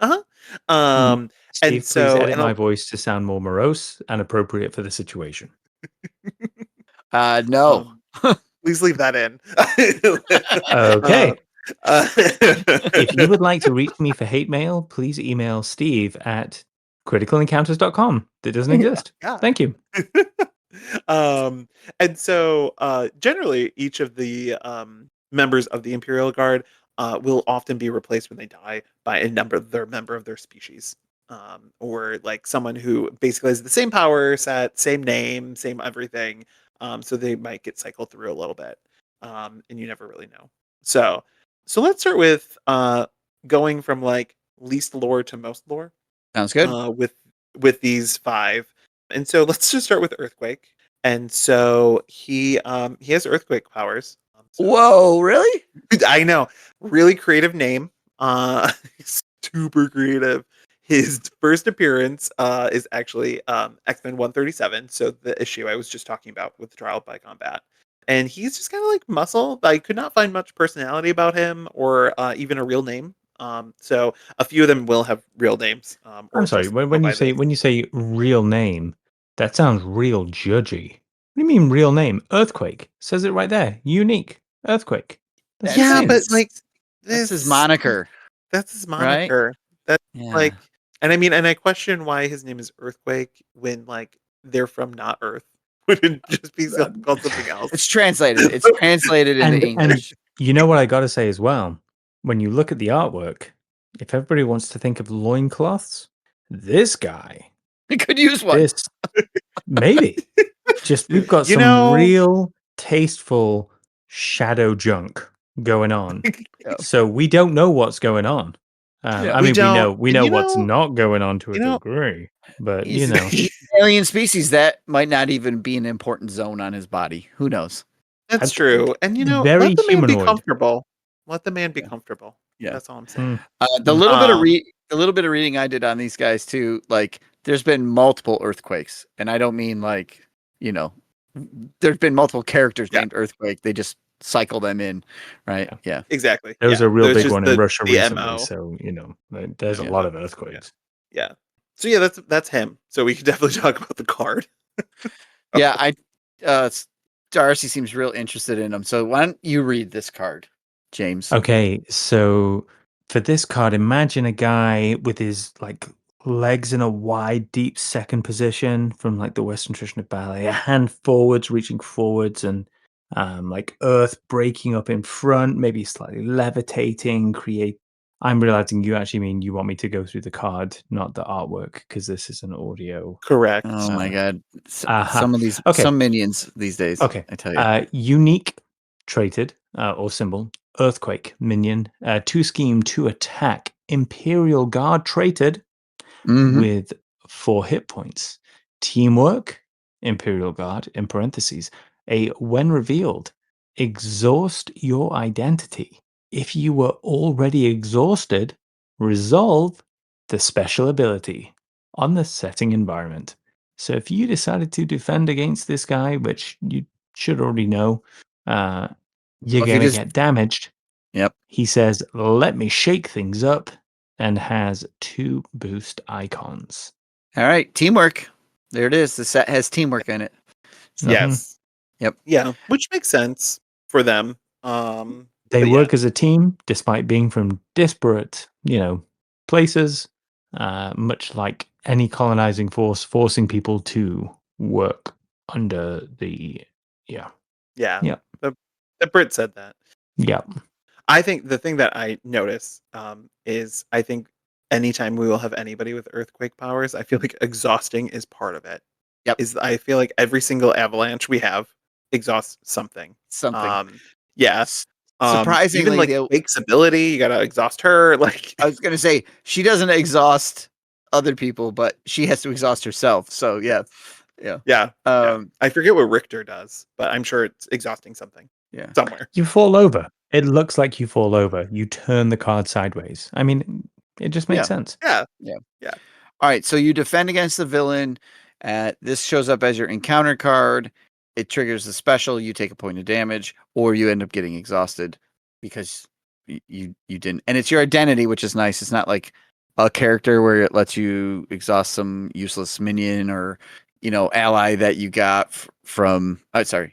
Uh-huh. Mm, And Steve, please so edit my voice to sound more morose and appropriate for the situation. No. um, please leave that in. Okay. Uh, If you would like to reach me for hate mail, please email Steve at criticalencounter.com. That doesn't exist. yeah. Thank you. And so generally each of the members of the Imperial Guard will often be replaced when they die by member of their species. Or like someone who basically has the same power set, same name, same everything. So they might get cycled through a little bit. And you never really know. So let's start with going from like least lore to most lore Sounds good. with these five. And so let's just start with Earthquake. And so he has earthquake powers. Whoa, really? I know, really creative name. Super creative. His first appearance is actually X-Men 137, so the issue I was just talking about with the Trial by Combat. And he's just kind of like muscle. I could not find much personality about him or even a real name. So a few of them will have real names. Or I'm sorry. just When, go when you by say this. when you say real name, that sounds real judgy. What do you mean real name? Earthquake says it right there. Unique Earthquake. That's That's Yeah, his name. but like That's his this, moniker, that's his right? moniker. That's Yeah. like, and I mean, and I question why his name is Earthquake when like they're from not Earth. Wouldn't just be called something else. It's translated. It's translated into And English. you know what I got to say as well? When you look at the artwork, if everybody wants to think of loincloths, this guy, You could use one. this maybe just we've got You some know, real tasteful shadow junk going on. Yeah. So we don't know what's going on. Yeah. I we mean, don't. we And know you what's know, not going on to a you know, degree, but He's you know, an alien species that might not even be an important zone on his body. Who knows? that's I- true. And you know, very let the man be humanoid. comfortable. Let the man be Yeah. comfortable. Yeah. That's all I'm saying. The little bit of Um, the little bit of reading I did on these guys too, like there's been multiple earthquakes, and I don't mean like there's been multiple characters Yeah. named Earthquake. They just cycle them in, right? Yeah. Exactly. There was Yeah. a real There's big just one in Russia the recently, MO. so there's a Yeah. lot of earthquakes. Yeah. So yeah, that's him. So we could definitely talk about the card. Yeah, Darcy seems real interested in them. So why don't you read this card, James? Okay, so for this card, imagine a guy with his like legs in a wide, deep second position from like the Western tradition of ballet, a hand forwards, reaching forwards, and like earth breaking up in front, maybe slightly levitating. I'm realizing you actually mean you want me to go through the card, not the artwork, because this is an audio. Correct. Oh my god. aha. Some of these Okay. some minions these days. Okay. I tell you. Unique, traded, or symbol, Earthquake minion, 2 scheme, 2 attack, Imperial Guard traded Mhm. with 4 hit points. Teamwork, Imperial Guard, in parentheses, when revealed, exhaust your identity. If you were already exhausted, resolve the special ability on the setting environment. So if you decided to defend against this guy, which you should already know, you're Well, if he going to does, get damaged. yep. He says, let me shake things up, and has 2 boost icons. All right, teamwork. There it is. The set has teamwork in it. So, Mhm. Yes. Yep. Yeah, which makes sense for them. They But work as a team despite being from disparate, places, much like any colonizing force forcing people to work under the. Yeah. yeah, Yeah. the Brit said that. Yeah. I think the thing that I notice is I think anytime we will have anybody with earthquake powers, I feel like exhausting is part of it. Yep. I feel like every single avalanche we have exhausts something. something. Yeah. S- Even Surprisingly, like Wake's ability, you gotta exhaust her. Like, I was going to say she doesn't exhaust other people, but she has to exhaust herself. So yeah, yeah, yeah. um, I forget what Richter does, but I'm sure it's exhausting something yeah. somewhere. You fall over. It looks like you fall over. You turn the card sideways. I mean, it just makes sense. Yeah. All right, so you defend against the villain. This shows up as your encounter card. It triggers the special. You take a point of damage, or you end up getting exhausted because you didn't. And it's your identity, which is nice. It's not like a character where it lets you exhaust some useless minion or ally that you got from.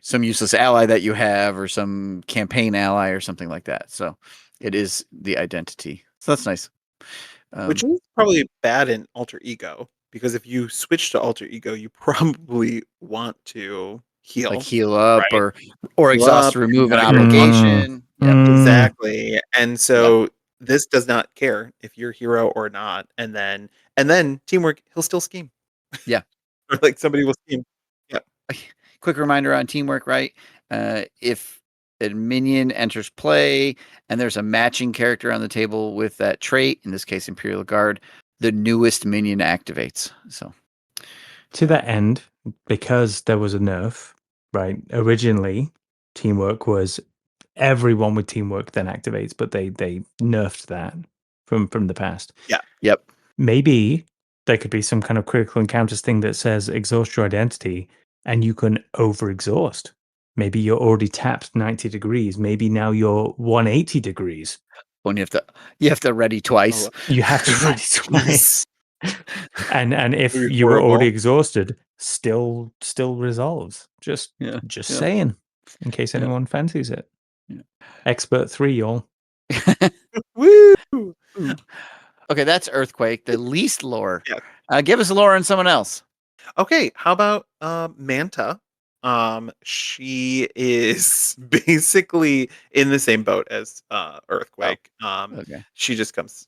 Some useless ally that you have, or some campaign ally, or something like that. So it is the identity. So that's nice. Which is probably bad in alter ego, because if you switch to alter ego, you probably want to heal. like heal up right? or Heal exhaust up, to and remove an now you're exhausted. obligation. Yep. Exactly. And so this does not care if you're hero or not. And then teamwork, he'll still scheme. Yeah. Or like somebody will scheme. Yeah. Quick reminder on teamwork, right? If a minion enters play and there's a matching character on the table with that trait, in this case Imperial Guard, the newest minion activates. So To that end, because there was a nerf, right? Originally, teamwork was everyone with teamwork then activates, but they nerfed that from the past. yep. Maybe there could be some kind of critical encounters thing that says exhaust your identity and you can overexhaust. Maybe you're already tapped 90 degrees. Maybe now you're 180 degrees. When you have to ready twice. You have to run it Jeez. twice. And if That'd be you were already horrible. exhausted, still resolves. Just Yeah. saying, in case Yeah. anyone fancies it. Yeah. Expert 3, y'all. Woo! Okay, that's Earthquake, the least lore. Yeah. Give us lore on someone else. Okay, how about Manta? She is basically in the same boat as Earthquake. Okay. She just comes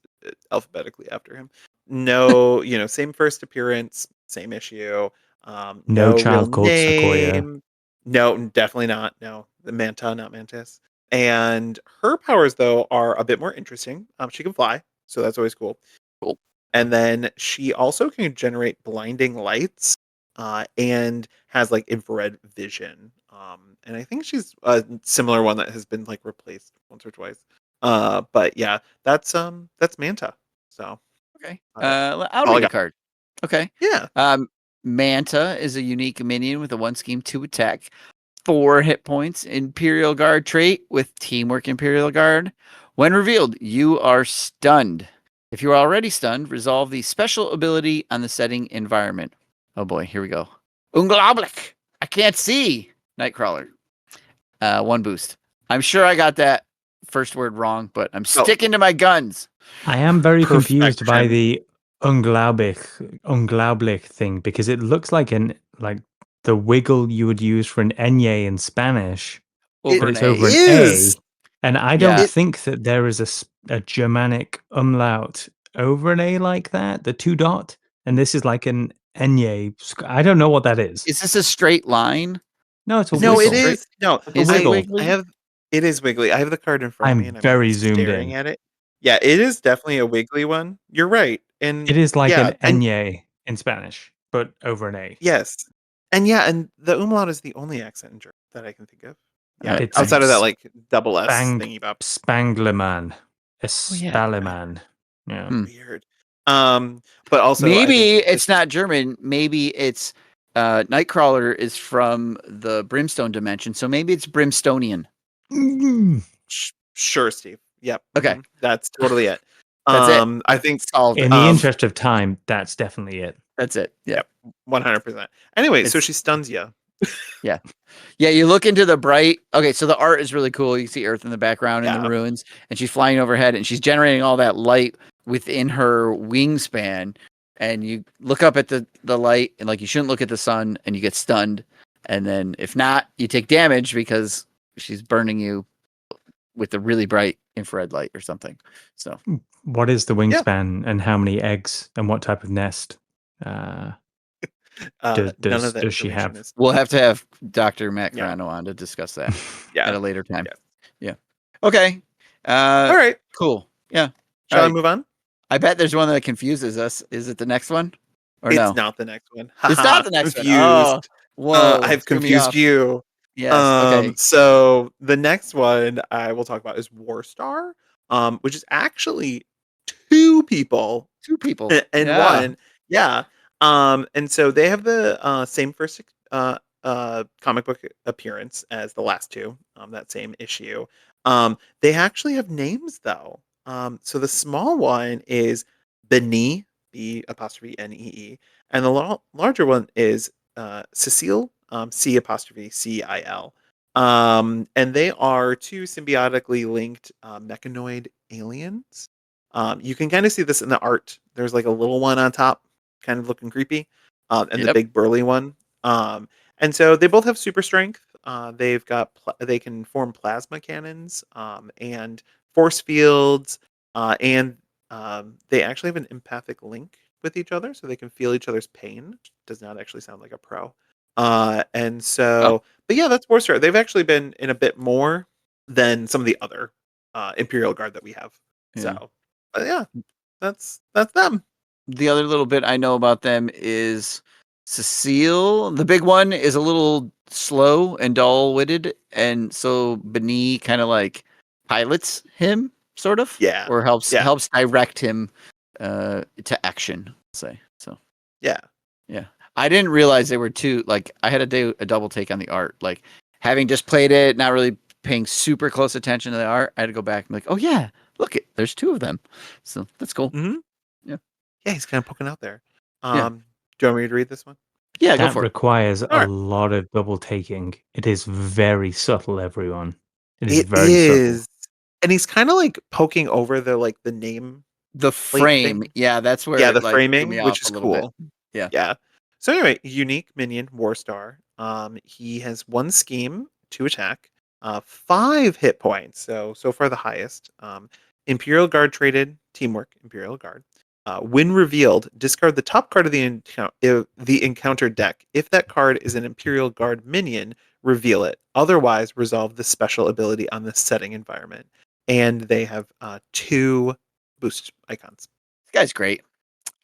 alphabetically after him. No, same first appearance, same issue. No No child real called Sequoia. name. No, definitely not. No, the Manta, not Mantis. And her powers though are a bit more interesting. She can fly, so that's always cool. Cool. And then she also can generate blinding lights, and has like infrared vision. And I think she's a similar one that has been like replaced once or twice. But yeah, that's Manta. So Okay. all I'll I read a got. card. Okay. Yeah. Manta is a unique minion with a 1 scheme 2 attack, 4 hit points. Imperial Guard trait with Teamwork Imperial Guard. When revealed, you are stunned. If you are already stunned, resolve the special ability on the setting environment. Oh boy, here we go. Unglaublich. I can't see. Nightcrawler. 1 boost. I'm sure I got that first word wrong, but I'm sticking to my guns. I am very confused by Perfection. the unglaublich thing because it looks like the wiggle you would use for an enye in Spanish, Over but an it's A. over an is. A. And I Yeah. don't think that there is a Germanic umlaut over an A like that, the 2 dot. And this is like an enye. I don't know what that is. Is this a straight line? No, it's a Is No, wiggle. it is. No, It's a wiggle. I have It is wiggly. I have the card in front of me, I'm and I'm like very zoomed staring in. at it. Yeah, it is definitely a wiggly one. You're right, and It is like yeah, an and ñ in Spanish, but over an A. yes, and yeah, and the umlaut is the only accent in German that I can think of. All Yeah, right. It's outside of that, like double S Spang thingy bop. Spanglerman. A Oh yeah. Spallerman. Yeah. Hmm. Weird. But also I think Maybe this it's not German. Maybe it's Nightcrawler is from the Brimstone dimension, so maybe it's Brimstonian. Mm. sure, Steve. Yep. Okay. That's totally it. That's it. I think Solved it. In the interest of time, that's definitely it. That's it. Yeah. yep, 100%. Anyway, so It's- she stuns you. Yeah. Yeah, you look into the bright. Okay, so the art is really cool. You see Earth in the background in Yeah. the ruins, and she's flying overhead, and she's generating all that light within her wingspan. And you look up at the light, and like you shouldn't look at the sun, and you get stunned. And then if not, you take damage because she's burning you with the really bright infrared light or something. So What is the Yeah. wingspan and how many eggs and what type of nest None of that does she information have? is. we'll have to have Dr. Matt Yeah. Carano on to discuss that Yeah. at a later time. Yeah. Yeah. Okay. All right. Cool. Yeah. Shall I Alright. move on? I bet there's one that confuses us. Is it the next one? Or It's no? not the next one. It's Haha, not the next one. confused. Oh, whoa. I've threw me confused off. you. Yes. Okay. So the next one I will talk about is Warstar, which is actually two people Two people. and Yeah. one. Yeah. And so they have the same first comic book appearance as the last two, that same issue. They actually have names though. So the small one is Benee, B''N''E', and the larger one is Cecile, C''Cil. And they are two symbiotically linked mechanoid aliens. You can kind of see this in the art. There's like a little one on top, kind of looking creepy, and the Yep. big burly one. And so they both have super strength. They've got they can form plasma cannons and force fields, and they actually have an empathic link with each other, so they can feel each other's pain. Does not actually sound like a pro. And so, but yeah, that's Warstar. They've actually been in a bit more than some of the other Imperial Guard that we have. Yeah. So, yeah, that's them. The other little bit I know about them is Cecile. The big one is a little slow and dull-witted, and so Benee kind of like pilots him, sort of. Yeah. Or helps Yeah. direct him to action, say. So Yeah. yeah. I didn't realize they were two. Like I had to do a double take on the art. Like having just played it, not really paying super close attention to the art, I had to go back and be like, oh yeah, look it, there's two of them. So that's cool. Mm-hmm. Yeah. Yeah, he's kind of poking out there. Yeah. Do you want me to read this one? Yeah, go That for it. requires a Alright. lot of double taking. It is very subtle, everyone. It is It very is, subtle. and he's kind of like poking over the name. The frame. thing. Yeah, that's where Yeah, it, the like, threw framing, me which off is a little bit. cool. Yeah. Yeah. So anyway, unique minion Warstar. He has one scheme to attack, 5 hit points. So far the highest. Imperial Guard traded teamwork. Imperial Guard. When revealed, discard the top card of the encounter deck. If that card is an Imperial Guard minion, reveal it. Otherwise, resolve the special ability on the setting environment. And they have 2 boost icons. This guy's great.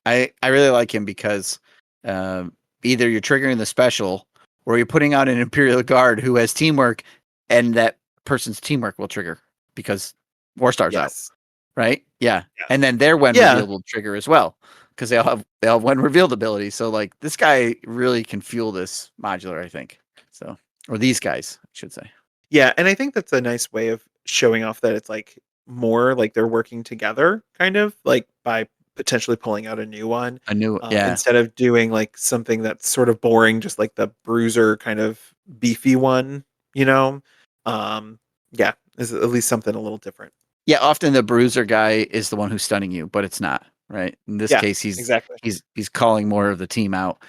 I really like him because either you're triggering the special or you're putting out an Imperial Guard who has teamwork, and that person's teamwork will trigger because Warstar's out. Yes. Right? Yeah. Yes. And then their when Yeah. revealed will trigger as well. Because they all have when revealed ability. So like this guy really can fuel this modular, I think. So or these guys, I should say. Yeah, and I think that's a nice way of showing off that it's like more like they're working together, kind of like by potentially pulling out a new one A new yeah. instead of doing like something that's sort of boring, just like the bruiser kind of beefy one, you know? Yeah, is at least something a little different. Yeah, often the bruiser guy is the one who's stunning you, but it's not, right? In this Yeah, case, exactly. he's calling more of the team out.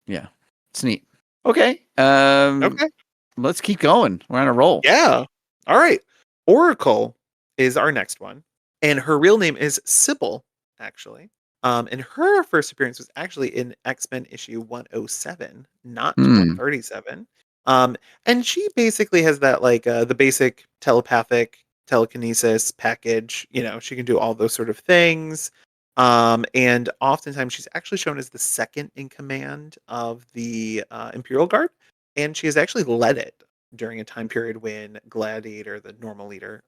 Yeah, it's neat. Okay. Okay. Let's keep going. We're on a roll. Yeah. All right. Oracle is our next one, and her real name is Sybil, actually. And her first appearance was actually in X-Men issue 107, not 137. And she basically has that like the basic telepathic telekinesis package. She can do all those sort of things. And oftentimes she's actually shown as the second in command of the Imperial Guard, and she has actually led it during a time period when Gladiator, the normal leader,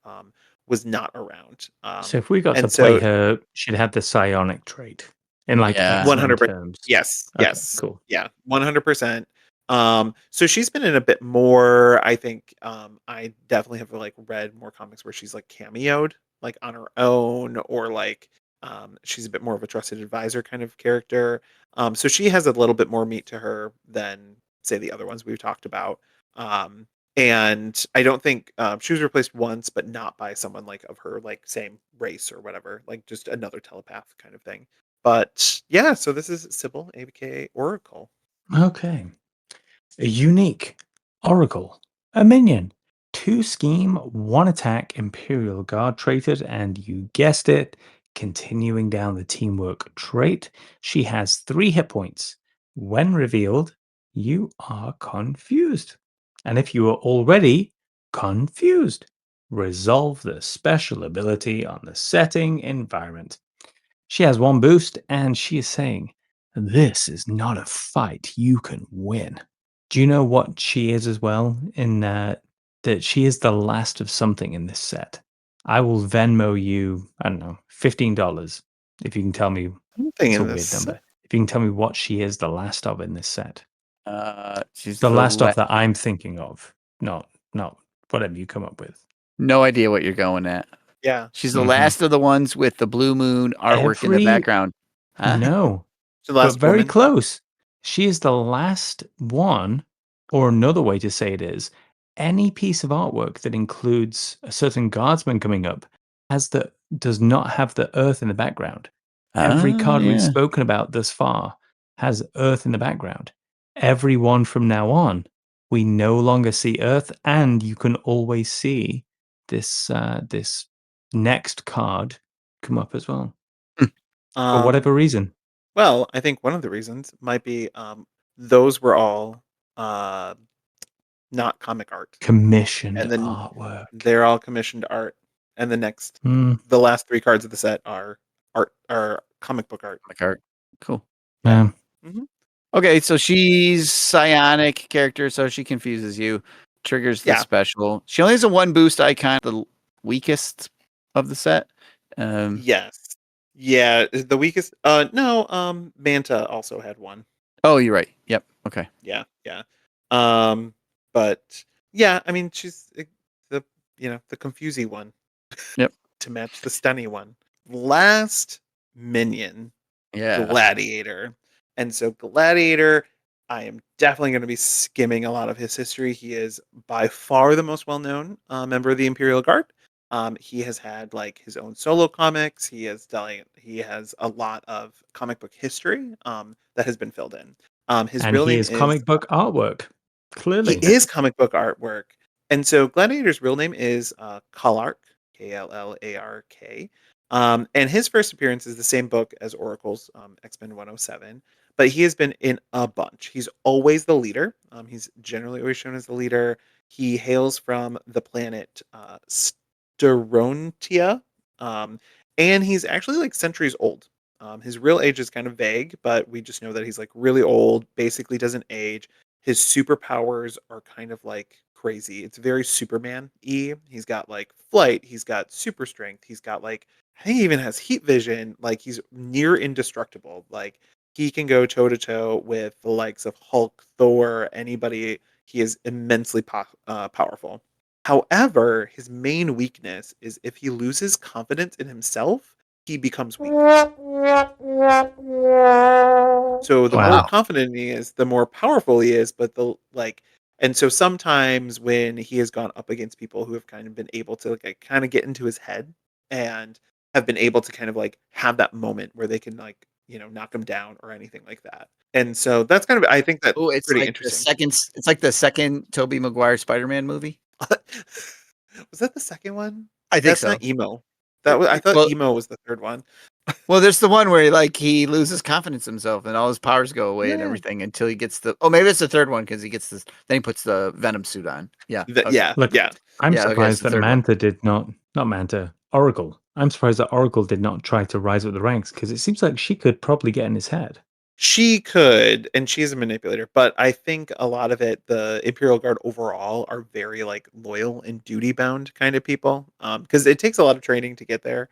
was not around. So if we got to And play so her, she'd have the psionic trait in like Yeah. X-Men 100%. terms. Yes, Okay, yes. cool. Yeah, 100%. So she's been in a bit more, I think, I definitely have like read more comics where she's like cameoed like on her own, or like she's a bit more of a trusted advisor kind of character. So she has a little bit more meat to her than say the other ones we've talked about. Um and I don't think she was replaced once, but not by someone like of her like same race or whatever, like just another telepath kind of thing. But yeah, so this is Sybil, aka Oracle. Okay. A unique Oracle, a minion, 2 scheme, 1 attack, Imperial Guard traded, and you guessed it, continuing down the teamwork trait, she has 3 hit points. When revealed, you are confused. And if you are already confused, resolve the special ability on the setting environment. She has 1 boost, and she is saying, "This is not a fight you can win." Do you know what she is as well? In that she is the last of something in this set. I will Venmo you, I don't know, $15 if you can tell me. Something It's a in weird this. number. If you can tell me what she is the last of in this set. She's The the last of that I'm thinking of, not whatever you come up with. no idea what you're going at. Yeah. She's the Mhm. last of the ones with the blue moon artwork in the Every background. Huh? No, The but last very woman. close. She is the last one, or another way to say it is, any piece of artwork that includes a certain guardsman coming up does not have the earth in the background. Every card we've Yeah. spoken about thus far has earth in the background. Every one from now on, we no longer see earth, and you can always see this next card come up as well for Um, whatever reason. well, I think one of the reasons might be those were all uh, not comic art, Commissioned and then artwork. they're all commissioned art. And Mm, the last 3 cards of the set are comic book art. Comic art. Cool. Yeah. yeah. hmm Okay, so she's psionic character, so she confuses you. Triggers the Yeah. special. She only has a 1 boost icon, the weakest of the set. Yes. Yeah. The weakest. No. Manta also had one. Oh, you're right. Yep. Okay. Yeah. Yeah. Um. But yeah, I mean, she's the the confusy one. Yep. To match the stunny one. Last minion, Yeah. Gladiator. And so Gladiator, I am definitely going to be skimming a lot of his history. He is by far the most well-known member of the Imperial Guard. He has had like his own solo comics. He has a lot of comic book history that has been filled in. His And real he name is is comic book artwork. he Clearly. is comic book artwork. And so Gladiator's real name is Kallark, Kallark. And his first appearance is the same book as Oracle's X-Men 107, but he has been in a bunch. He's always the leader. He's generally always shown as the leader. He hails from the planet Sterontia, and he's actually like centuries old. His real age is kind of vague, but we just know that he's like really old, basically doesn't age. His superpowers are kind of like crazy. It's very Superman-y. He's got like flight, he's got super strength, he's got like I think he even has heat vision. Like he's near indestructible. Like he can go toe to toe with the likes of Hulk, Thor, anybody. He is immensely powerful. However, his main weakness is if he loses confidence in himself, he becomes weak. So the more Wow. confident he is, the more powerful he is, but and so sometimes when he has gone up against people who have kind of been able to like kind of get into his head and have been able to kind of like have that moment where they can like, knock him down or anything like that. And so that's kind of I think that's Oh, it's pretty like interesting. it's like the second Tobey Maguire Spider-Man movie. Was that the second one? I think That's so. not emo. That was I thought Well, emo was the third one. Well, there's the one where like he loses confidence in himself and all his powers go away and Yeah. everything until he gets the. Oh, maybe it's the third one because he gets this. Then he puts the Venom suit on. Yeah. Okay. Yeah, Look, yeah. I'm Yeah, okay, it's surprised the that third one. Manta did not Manta, Oracle. I'm surprised that Oracle did not try to rise up the ranks because it seems like she could probably get in his head. She could, and she's a manipulator, but I think a lot of it, the Imperial Guard overall are very like loyal and duty bound kind of people. Because it takes a lot of training to get there.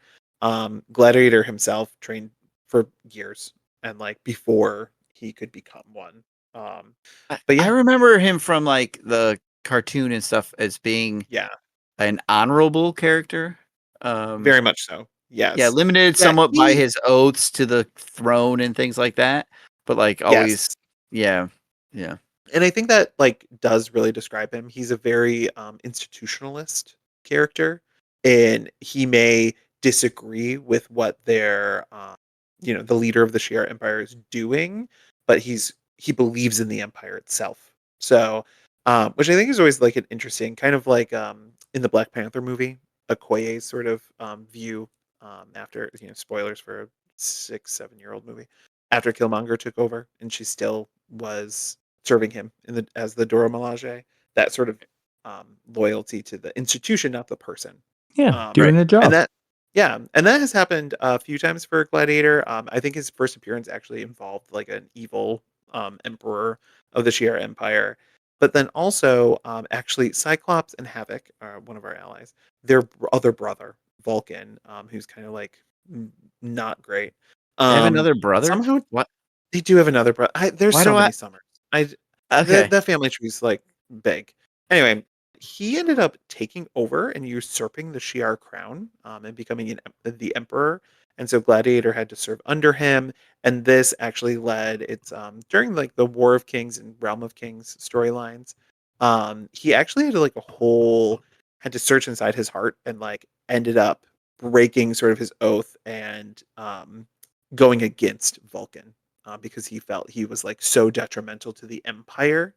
Gladiator himself trained for years and like before he could become one. Um, but I yeah, remember him from like the cartoon and stuff as being yeah, an honorable character. very much so. Yeah, Yes. limited Yeah, somewhat by his oaths to the throne and things like that, but like always, yes. yeah, yeah. And I think that like does really describe him. He's a very institutionalist character, and he may disagree with what their the leader of the Shi'ar Empire is doing, but he believes in the empire itself. So, which I think is always like an interesting kind of like in the Black Panther movie, Okoye's sort of view after spoilers for a 6-7 year old movie after Killmonger took over, and she still was serving him as the Dora Milaje. That sort of loyalty to the institution, not the person. Yeah, Um, doing a and job. that, yeah, and that has happened a few times for Gladiator. I think his first appearance actually involved like an evil emperor of the Shi'ar Empire, but then also actually Cyclops and Havoc are one of our allies. Their other brother Vulcan, who's kind of like not great. They have another brother. Somehow What? they do have another brother. There's Why so do I? many Summers. I Okay. the family tree's like big. Anyway, he ended up taking over and usurping the Shi'ar crown and becoming the emperor. And so Gladiator had to serve under him. And this actually led it's during like the War of Kings and Realm of Kings storylines. He actually had like a whole had to search inside his heart and like ended up breaking sort of his oath and going against Vulcan because he felt he was like so detrimental to the empire.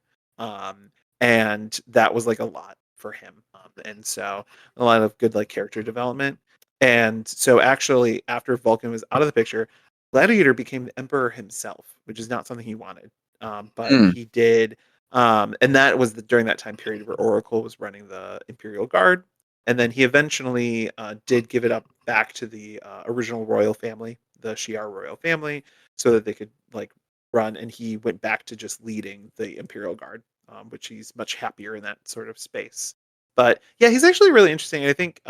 And that was like a lot for him. And so a lot of good like character development. And so actually, after Vulcan was out of the picture, Gladiator became the emperor himself, which is not something he wanted. But Mm. he did. And that was during that time period where Oracle was running the Imperial Guard. And then he eventually did give it up back to the original royal family, the Shi'ar royal family, so that they could like run. And he went back to just leading the Imperial Guard, which he's much happier in that sort of space. But yeah, he's actually really interesting. I think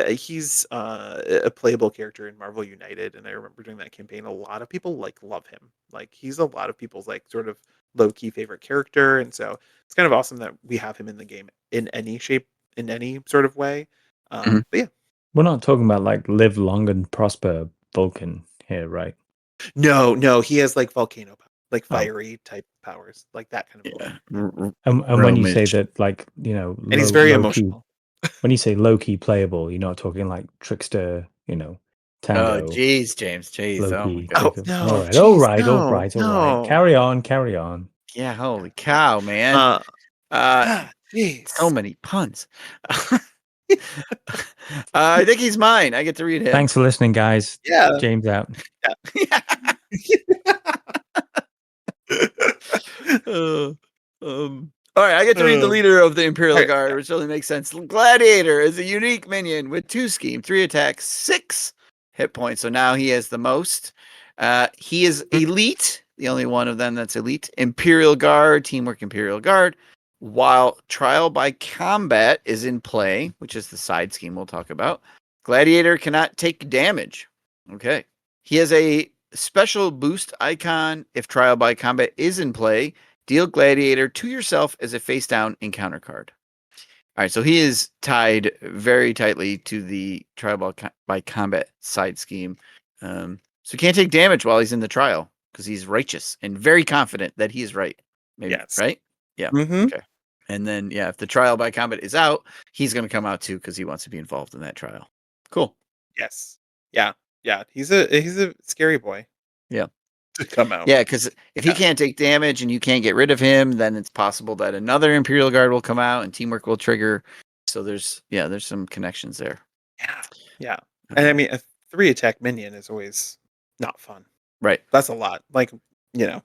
he's a playable character in Marvel United, and I remember during that campaign, a lot of people like love him. Like he's a lot of people's like sort of low key favorite character, and so it's kind of awesome that we have him in the game in any shape, in any sort of way. Mhm. But yeah, We're not talking about like live long and prosper Vulcan here, right? no, he has like volcano, like Oh. fiery type powers, like that kind of Yeah. Vulcan. And when you say Romish. that, like, And he's very low key, emotional. when you say low key playable, you're not talking like trickster, Oh, Tango, jeez, James. Jeez. low Oh my key, god. Oh Jacob. All no, right, all jeez, right, all no, right, all right. no. Carry on, carry on. Yeah. Holy Yeah. cow, man. Uh, Uh, so jeez. many puns. I think he's mine. I get to read him. Thanks for listening, guys. Yeah. James out. Uh, all right, I get to read the leader of the Imperial Alright, Guard, which only makes sense. Gladiator is a unique minion with 2 scheme, 3 attacks, 6 hit points. So now he has the most. He is elite, the only one of them that's elite. Imperial Guard, Teamwork Imperial Guard. While Trial by Combat is in play, which is the side scheme we'll talk about, Gladiator cannot take damage. Okay. He has a special boost icon. If Trial by Combat is in play, deal Gladiator to yourself as a face down encounter card. All right, so he is tied very tightly to the Trial by Combat side scheme. So he can't take damage while he's in the trial because he's righteous and very confident that he is right. Maybe, Yes. right? Yeah. Mhm. Okay. And then, yeah, if the Trial by Combat is out, he's going to come out too because he wants to be involved in that trial. Cool. Yes. Yeah. Yeah. He's a scary boy. Yeah. To come out. Yeah, because if he Yeah. can't take damage and you can't get rid of him, then it's possible that another Imperial Guard will come out and teamwork will trigger. So there's some connections there. Yeah. Yeah. And I mean, 3 attack minion is always not fun. Right. That's a lot. Like, you And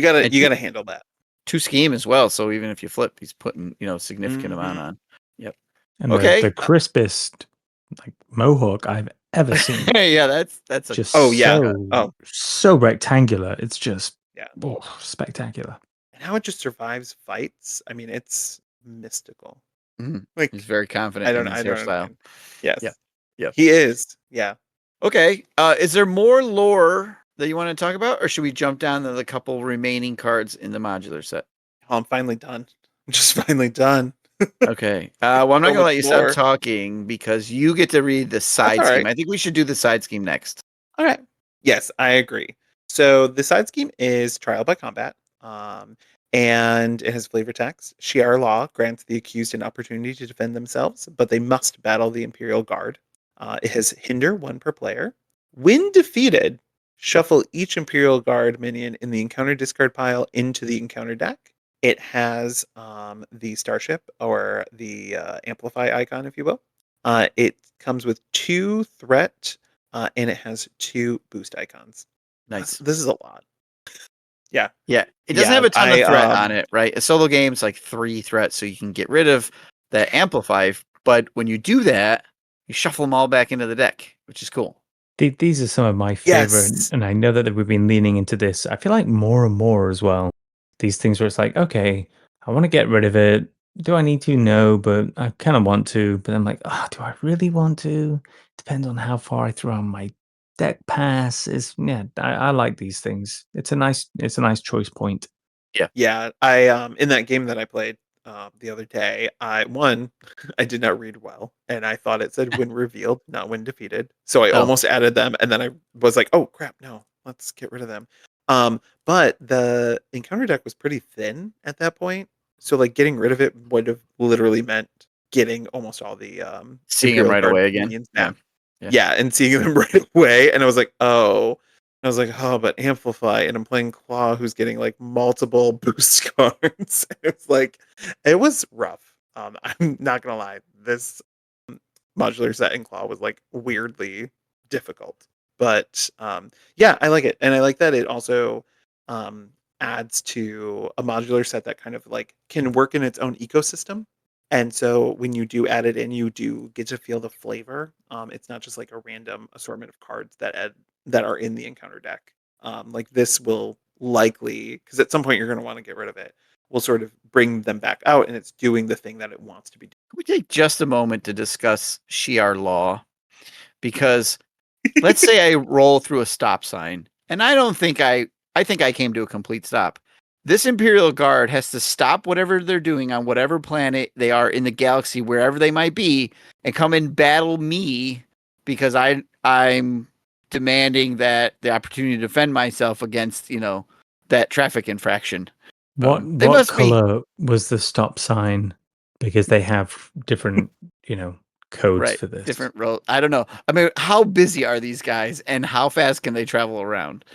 gotta handle that. 2 scheme as well. So even if you flip, he's putting, significant amount Mhm. on. Yep. And Okay. the crispest like mohawk I've ever seen. Yeah, that's a Just Oh, yeah. so so rectangular. It's just Yeah. spectacular. And how it just survives fights. I mean, it's mystical. Mhm. Like, He's very confident in his I don't hairstyle. understand. Yes. Yeah. Yeah. He is. Yeah. Okay. Is there more lore that you want to talk about, or should we jump down to the couple remaining cards in the modular set? Oh, I'm finally done. I'm just finally done. Okay. Well, I'm not So gonna let much you stop more. talking because you get to read the side all scheme. right. I think we should do the side scheme next. All right. Yes, I agree. So the side scheme is trial by combat, and it has flavor text. Shi'ar law grants the accused an opportunity to defend themselves, but they must battle the Imperial Guard. It has hinder 1 per player. When defeated, shuffle each Imperial Guard minion in the encounter discard pile into the encounter deck. It has the starship or the amplify icon, if you will. It comes with 2 threat, and it has 2 boost icons. Nice. This is a lot. Yeah. Yeah. It doesn't have a ton of I, threat on it, right? A solo game's like 3 threats, so you can get rid of the amplify. But when you do that, you shuffle them all back into the deck, which is cool. These are some of my favorite, Yes. and I know that we've been leaning into this. I feel like more and more as well. These things where it's like, okay, I want to get rid of it. Do I need to? No, but I kind of want to. But I'm like, do I really want to? Depends on how far I throw on my deck pass. I like these things. It's a nice choice point. Yeah. I in that game that I played the other day, I did not read well, and I thought it said when revealed, not when defeated. So I Oh. almost added them, and then I was like, oh crap, no, let's get rid of them. But the encounter deck was pretty thin at that point. So like getting rid of it would have literally meant getting almost all the Seeing him Imperial right Guard away again. minions Yeah. back. Yeah, and seeing them right away. And I was like, oh. I was like, oh, but Amplify, and I'm playing Claw, who's getting like multiple boost cards. It was rough. I'm not gonna lie. This modular set in Claw was like weirdly difficult. But yeah, I like it. And I like that it also adds to a modular set that kind of like can work in its own ecosystem. And so when you do add it in, you do get to feel the flavor. It's not just like a random assortment of cards that are in the encounter deck. Like this will likely, because at some point you're going to want to get rid of it, will sort of bring them back out, and it's doing the thing that it wants to be doing. Can we take just a moment to discuss Shi'ar law? Because let's say I roll through a stop sign, and I think I came to a complete stop. This Imperial Guard has to stop whatever they're doing on whatever planet they are in the galaxy, wherever they might be, and come and battle me because I'm demanding that the opportunity to defend myself against, that traffic infraction. They What must be color was the stop sign? Because they have different, codes right. for this. Different role. I don't know. I mean, how busy are these guys and how fast can they travel around?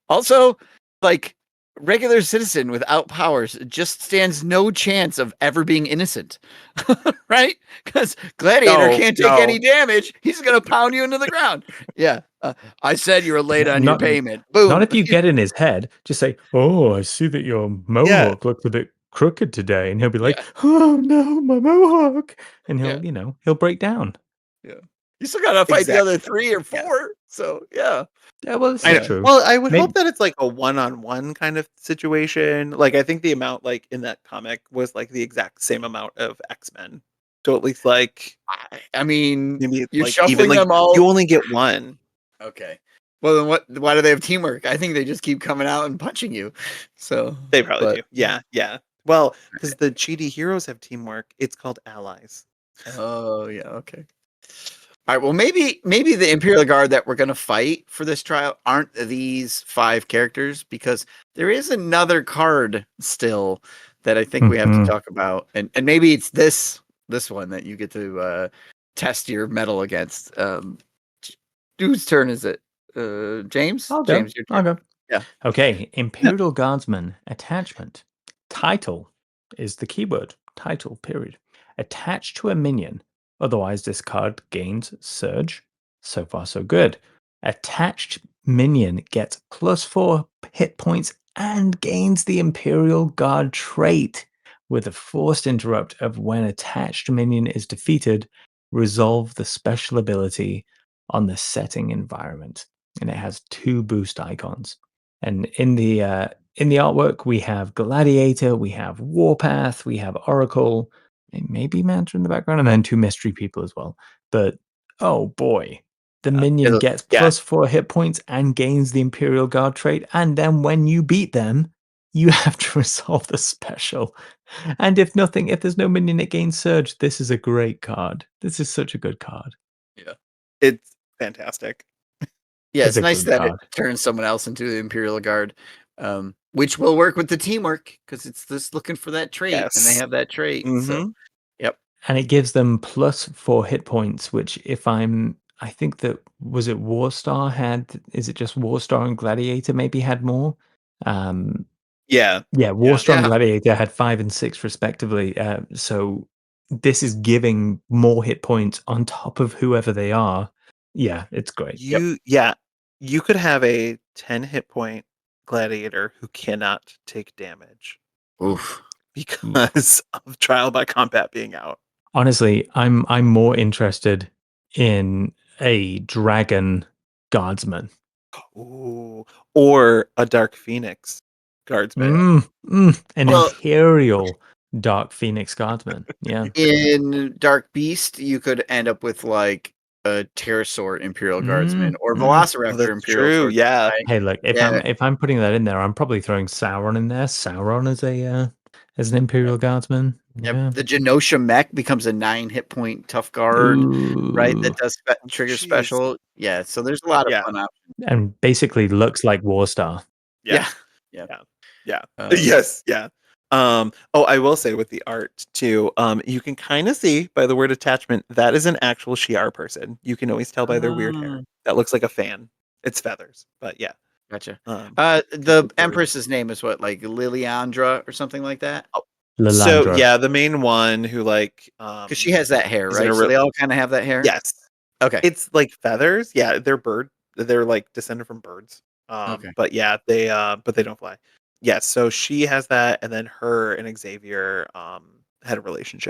Also, like regular citizen without powers just stands no chance of ever being innocent. Right? Because Gladiator No, can't take any damage. He's going to pound you into the ground. Yeah. I said you were late on your Not payment. Boom. not if you get in his head. Just say, "Oh, I see that your mohawk looks a bit crooked today," and he'll be like, Yeah. "Oh no, my mohawk!" And Yeah. he'll break down. Yeah. You still got to fight the other 3 or 4. Yeah. So, yeah. Yeah, well, this I is know. true. Well, I would Maybe- hope that it's like a one-on-one kind of situation. Like I think the amount like in that comic was like the exact same amount of X-Men. So at least like I mean, maybe you're like shuffling even like them all. you only get one. Okay. Well, then why do they have teamwork? I think they just keep coming out and punching you. So They probably but- do. Yeah, yeah. Well, because the cheaty heroes have teamwork, it's called allies. Oh yeah, okay. All right. Well, maybe the Imperial Guard that we're gonna fight for this trial aren't these 5 characters, because there is another card still that I think we have to Mhm. talk about, and maybe it's this one that you get to test your metal against. Whose turn is it? James. I'll go. James, your turn. I'll go. Yeah. Okay. Imperial Guardsman attachment. Title is the keyword. Title. Period. Attached to a minion. Otherwise, this card gains surge. So far, so good. Attached minion gets +4 hit points and gains the Imperial Guard trait with a forced interrupt of when attached minion is defeated, resolve the special ability on the setting environment. And it has 2 boost icons. And in the artwork, we have Gladiator, we have Warpath, we have Oracle, and maybe Manta in the background, and then 2 mystery people as well. But oh boy, the minion It'll- gets yeah. +4 hit points and gains the Imperial Guard trait, and then when you beat them, you have to resolve the special. And if there's no minion, it gains Surge. This is a great card. This is such a good card. It's fantastic. Yeah, It's it's a nice good that card. it turns someone else into the Imperial Guard, which will work with the teamwork because it's just looking for that trait, and they Yes. have that trait. So, Mhm. yep. And it gives them +4 hit points, which I think that was it Warstar had is it just Warstar and Gladiator maybe had more? Um, Yeah. yeah, Warstar and Yeah. Gladiator had 5 and 6 respectively. So this is giving more hit points on top of whoever they are. Yeah, it's great. You could have a 10 hit point gladiator who cannot take damage Oof. because of trial by combat being out. Honestly, I'm more interested in a dragon guardsman. Ooh. Or a dark phoenix guardsman. An Well- Imperial Dark Phoenix Guardsman. Yeah. In Dark Beast, you could end up with like a Pterosaur Imperial Guardsman or Mm. Velociraptor Oh, that's Imperial true. Guardsman. Yeah. Right? Hey, look, Yeah. if I'm putting that in there, I'm probably throwing Sauron in there. Sauron as an Imperial Guardsman. Yep. Yeah. The Genosha mech becomes a 9 hit point tough guard, right? That Ooh. does trigger Jeez. special. Yeah. So there's a lot of Yeah. fun options. And basically looks like Warstar. Yeah. Yeah. Yeah. Um, Yes. Yeah. I will say with the art too, you can kind of see by the word attachment that is an actual Shi'ar person. You can always tell by their weird hair. That looks like a fan. It's feathers, but yeah. Gotcha. Um, The it's very- Empress's name is what, like Liliandra or something like that? So Lilandra. yeah, the main one who Because she has that hair, is in right? a So real- they all kind of have that hair? yes, Okay. it's like feathers. Yeah, they're like descended from birds. Okay. But yeah, but they don't fly. Yes, so she has that, and then her and Xavier had relations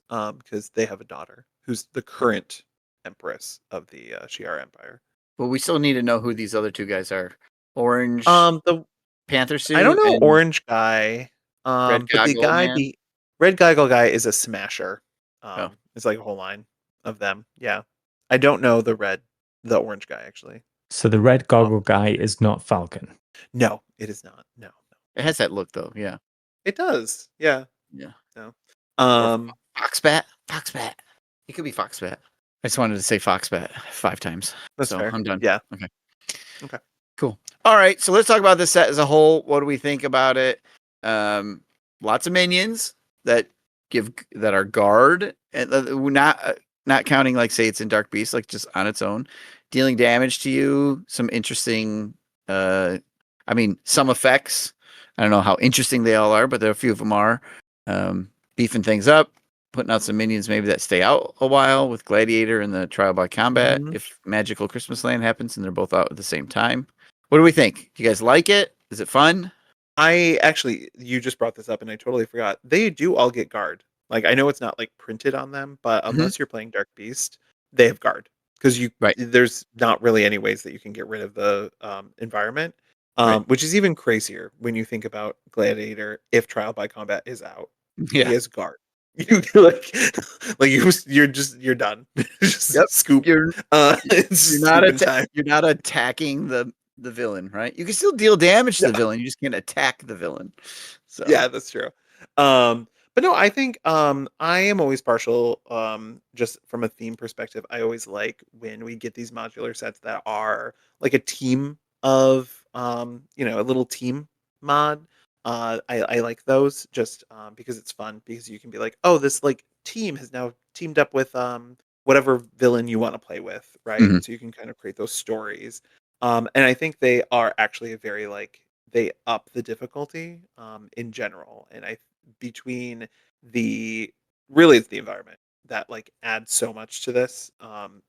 because they have a daughter who's the current empress of the Shi'ar Empire. But we still need to know who these other 2 guys are. Orange The Panther suit. I don't know and orange guy, Red but the Goggle guy Man. the red goggle guy is a smasher. Oh. It's like a whole line of them. Yeah, I don't know the orange guy actually. So the red goggle guy is not Falcon. No, it is not. No. It has that look though. Yeah. It does. Yeah. Yeah. No. Foxbat. Foxbat. It could be Foxbat. I just wanted to say Foxbat 5 times. That's so fair. I'm done. Yeah. Okay. Cool. All right. So let's talk about this set as a whole. What do we think about it? Lots of minions that are guard and not counting like say it's in Dark Beast, like just on its own, dealing damage to you. Some interesting. Some effects. I don't know how interesting they all are, but there are a few of them are. Beefing things up, putting out some minions maybe that stay out a while with Gladiator and the Trial by Combat. Mhm. If Magical Christmas Land happens and they're both out at the same time. What do we think? Do you guys like it? Is it fun? You just brought this up and I totally forgot. They do all get guard. Like I know it's not like printed on them, but unless you're playing Dark Beast, they have guard because Right. there's not really any ways that you can get rid of the environment. Right. Which is even crazier when you think about Gladiator if Trial by Combat is out. Yeah. He has guard. You're you're done. Just Yep. scoop. You're It's you're not scooping time. you're not attacking the villain, right? You can still deal damage to the villain. You just can't attack the villain. So Yeah, that's true. But no, I think I am always partial. Just from a theme perspective, I always like when we get these modular sets that are like a team of a little team mod. I like those just because it's fun because you can be like, oh, this like team has now teamed up with whatever villain you want to play with, right? Mhm. So you can kind of create those stories. And I think they are actually a very they up the difficulty in general. And between really it's the environment. that like adds so much to this.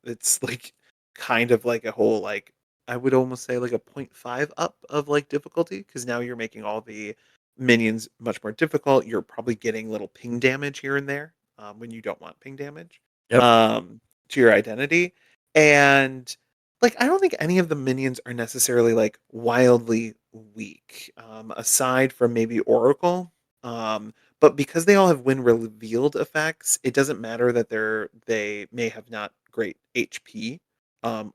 It's like kind of like a whole like I would almost say like a 0.5 up of like difficulty because now you're making all the minions much more difficult. You're probably getting little ping damage here and there when you don't want ping damage Yep. to your identity. And like I don't think any of the minions are necessarily like wildly weak, aside from maybe Oracle. But because they all have when revealed effects, it doesn't matter that they may have not great HP,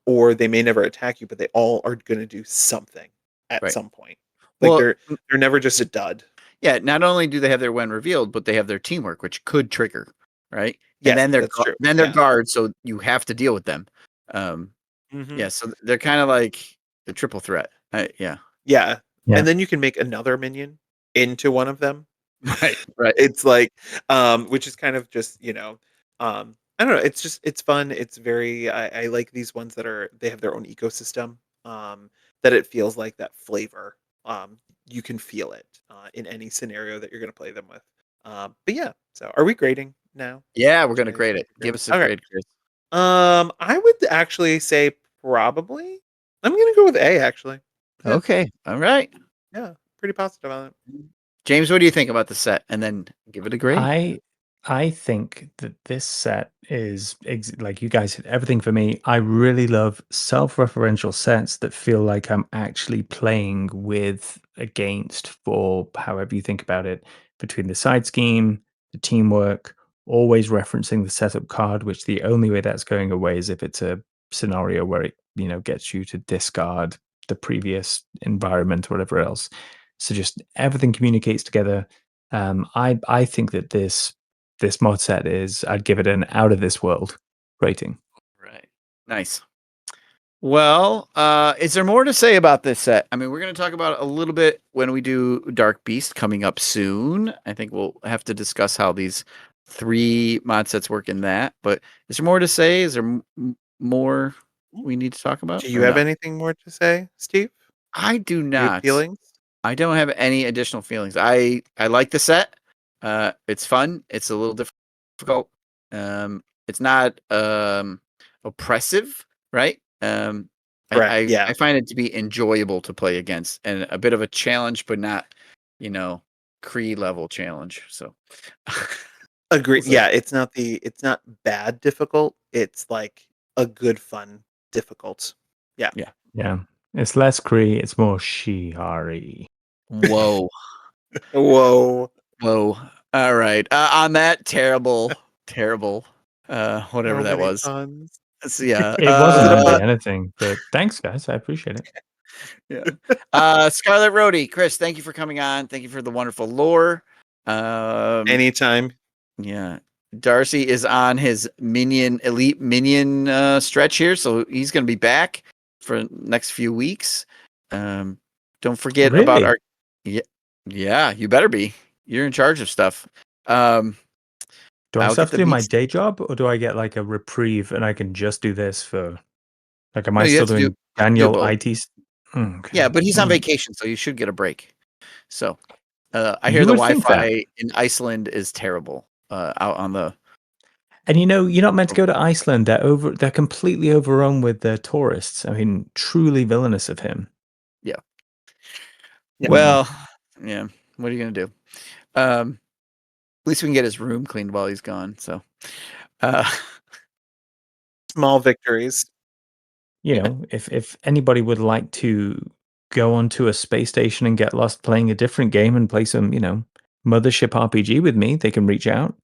or they may never attack you, but they all are going to do something at Right. some point. Like Well, they're never just a dud. yeah, not only do they have their when revealed, but they have their teamwork, which could trigger, right? And Yes, then they're that's true. they're Yeah. guards, so you have to deal with them. Um, Hmm. yeah, so they're kind of like the triple threat. Yeah. Yeah. Yeah. And then you can make another minion into one of them. Right. Right. It's like, which is kind of just, I don't know. It's just, it's fun. It's very, I like these ones that they have their own ecosystem, that it feels like that flavor. You can feel it in any scenario that you're going to play them with. But yeah, so are we grading now? Yeah, we're gonna Should I grade it. Give us a Okay. grade, Chris. I would actually say probably, I'm going to go with A actually. Yeah. Okay. All right. Yeah. Pretty positive on it. James, what do you think about the set? And then give it a grade. I think that this set is like you guys hit everything for me. I really love self-referential sets that feel like I'm actually playing with against for however you think about it, between the side scheme, the teamwork, always referencing the setup card, which the only way that's going away is if it's a scenario where it, gets you to discard the previous environment or whatever else. So just everything communicates together. I think that this mod set I'd give it an out of this world rating. Right. Nice. Well, is there more to say about this set? I mean, we're going to talk about it a little bit when we do Dark Beast coming up soon. I think we'll have to discuss how these 3 mod sets work in that. But is there more to say? Is there more we need to talk about? Do you or have no? anything more to say, Steve? I do Do you have not. feelings? I don't have any additional feelings. I like the set. It's fun. It's a little difficult. It's not oppressive, right? Correct. I Yeah. find it to be enjoyable to play against and a bit of a challenge, but not, Cree level challenge. So Agree. we'll see. Yeah, it's not bad difficult. It's like a good fun difficult. Yeah. Yeah. Yeah. It's less Kree, it's more Shi'ar. Whoa. Whoa. Whoa. All right. On that terrible, whatever So that many was. puns. So, yeah. It wasn't Was it a meant to pun? be anything, but thanks, guys. I appreciate it. Yeah. Scarlet Rhodey, Chris, thank you for coming on. Thank you for the wonderful lore. Anytime. Yeah. Darcy is on his elite minion stretch here, so he's going to be back for next few weeks. Don't forget about Really? our yeah, you better be. You're in charge of stuff. Do I I'll still get have to the do my beats. day job, or do I get like a reprieve and I can just do this for like am No, I you still have to doing do Daniel both. IT? Okay. Yeah, but he's on Well, vacation, so you should get a break. So, I hear you the would think that. Wi-Fi in Iceland is terrible. Out on the And you're not meant to go to Iceland. They're completely overrun with their tourists. I mean, truly villainous of him. yeah. Yeah. Well, yeah. What are you gonna do? At least we can get his room cleaned while he's gone. So, uh, Small victories. If anybody would like to go onto a space station and get lost playing a different game and play some, mothership RPG with me, they can reach out.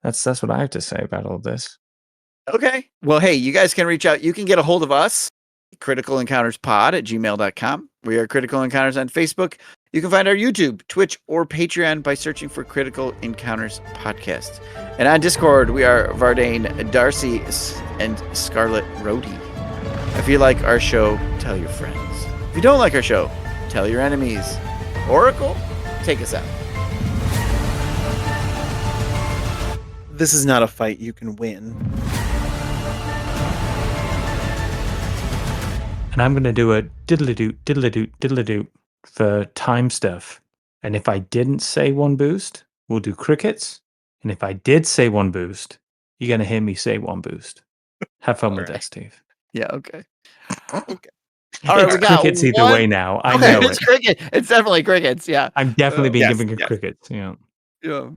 That's what I have to say about all this. okay. Well, hey, you guys can reach out. You can get a hold of us, criticalencounterspod@gmail.com. We are Critical Encounters on Facebook. You can find our YouTube, Twitch, or Patreon by searching for Critical Encounters Podcast. And on Discord, we are Vardane, Darcy, and Scarlet Rhodey. If you like our show, tell your friends. If you don't like our show, tell your enemies. Oracle, take us out. This is not a fight you can win. And I'm going to do a diddle-a-doot for time stuff. And if I didn't say one boost, we'll do crickets. And if I did say one boost, You're going to hear me say 1 boost. Have fun with Alright. that, Steve. Yeah. Okay. Okay. All right. It's We got crickets either one- way now. I Okay, know it's it. cricket. It's definitely crickets. Yeah. I'm definitely being Yes, given yes. crickets. Yeah. Yeah.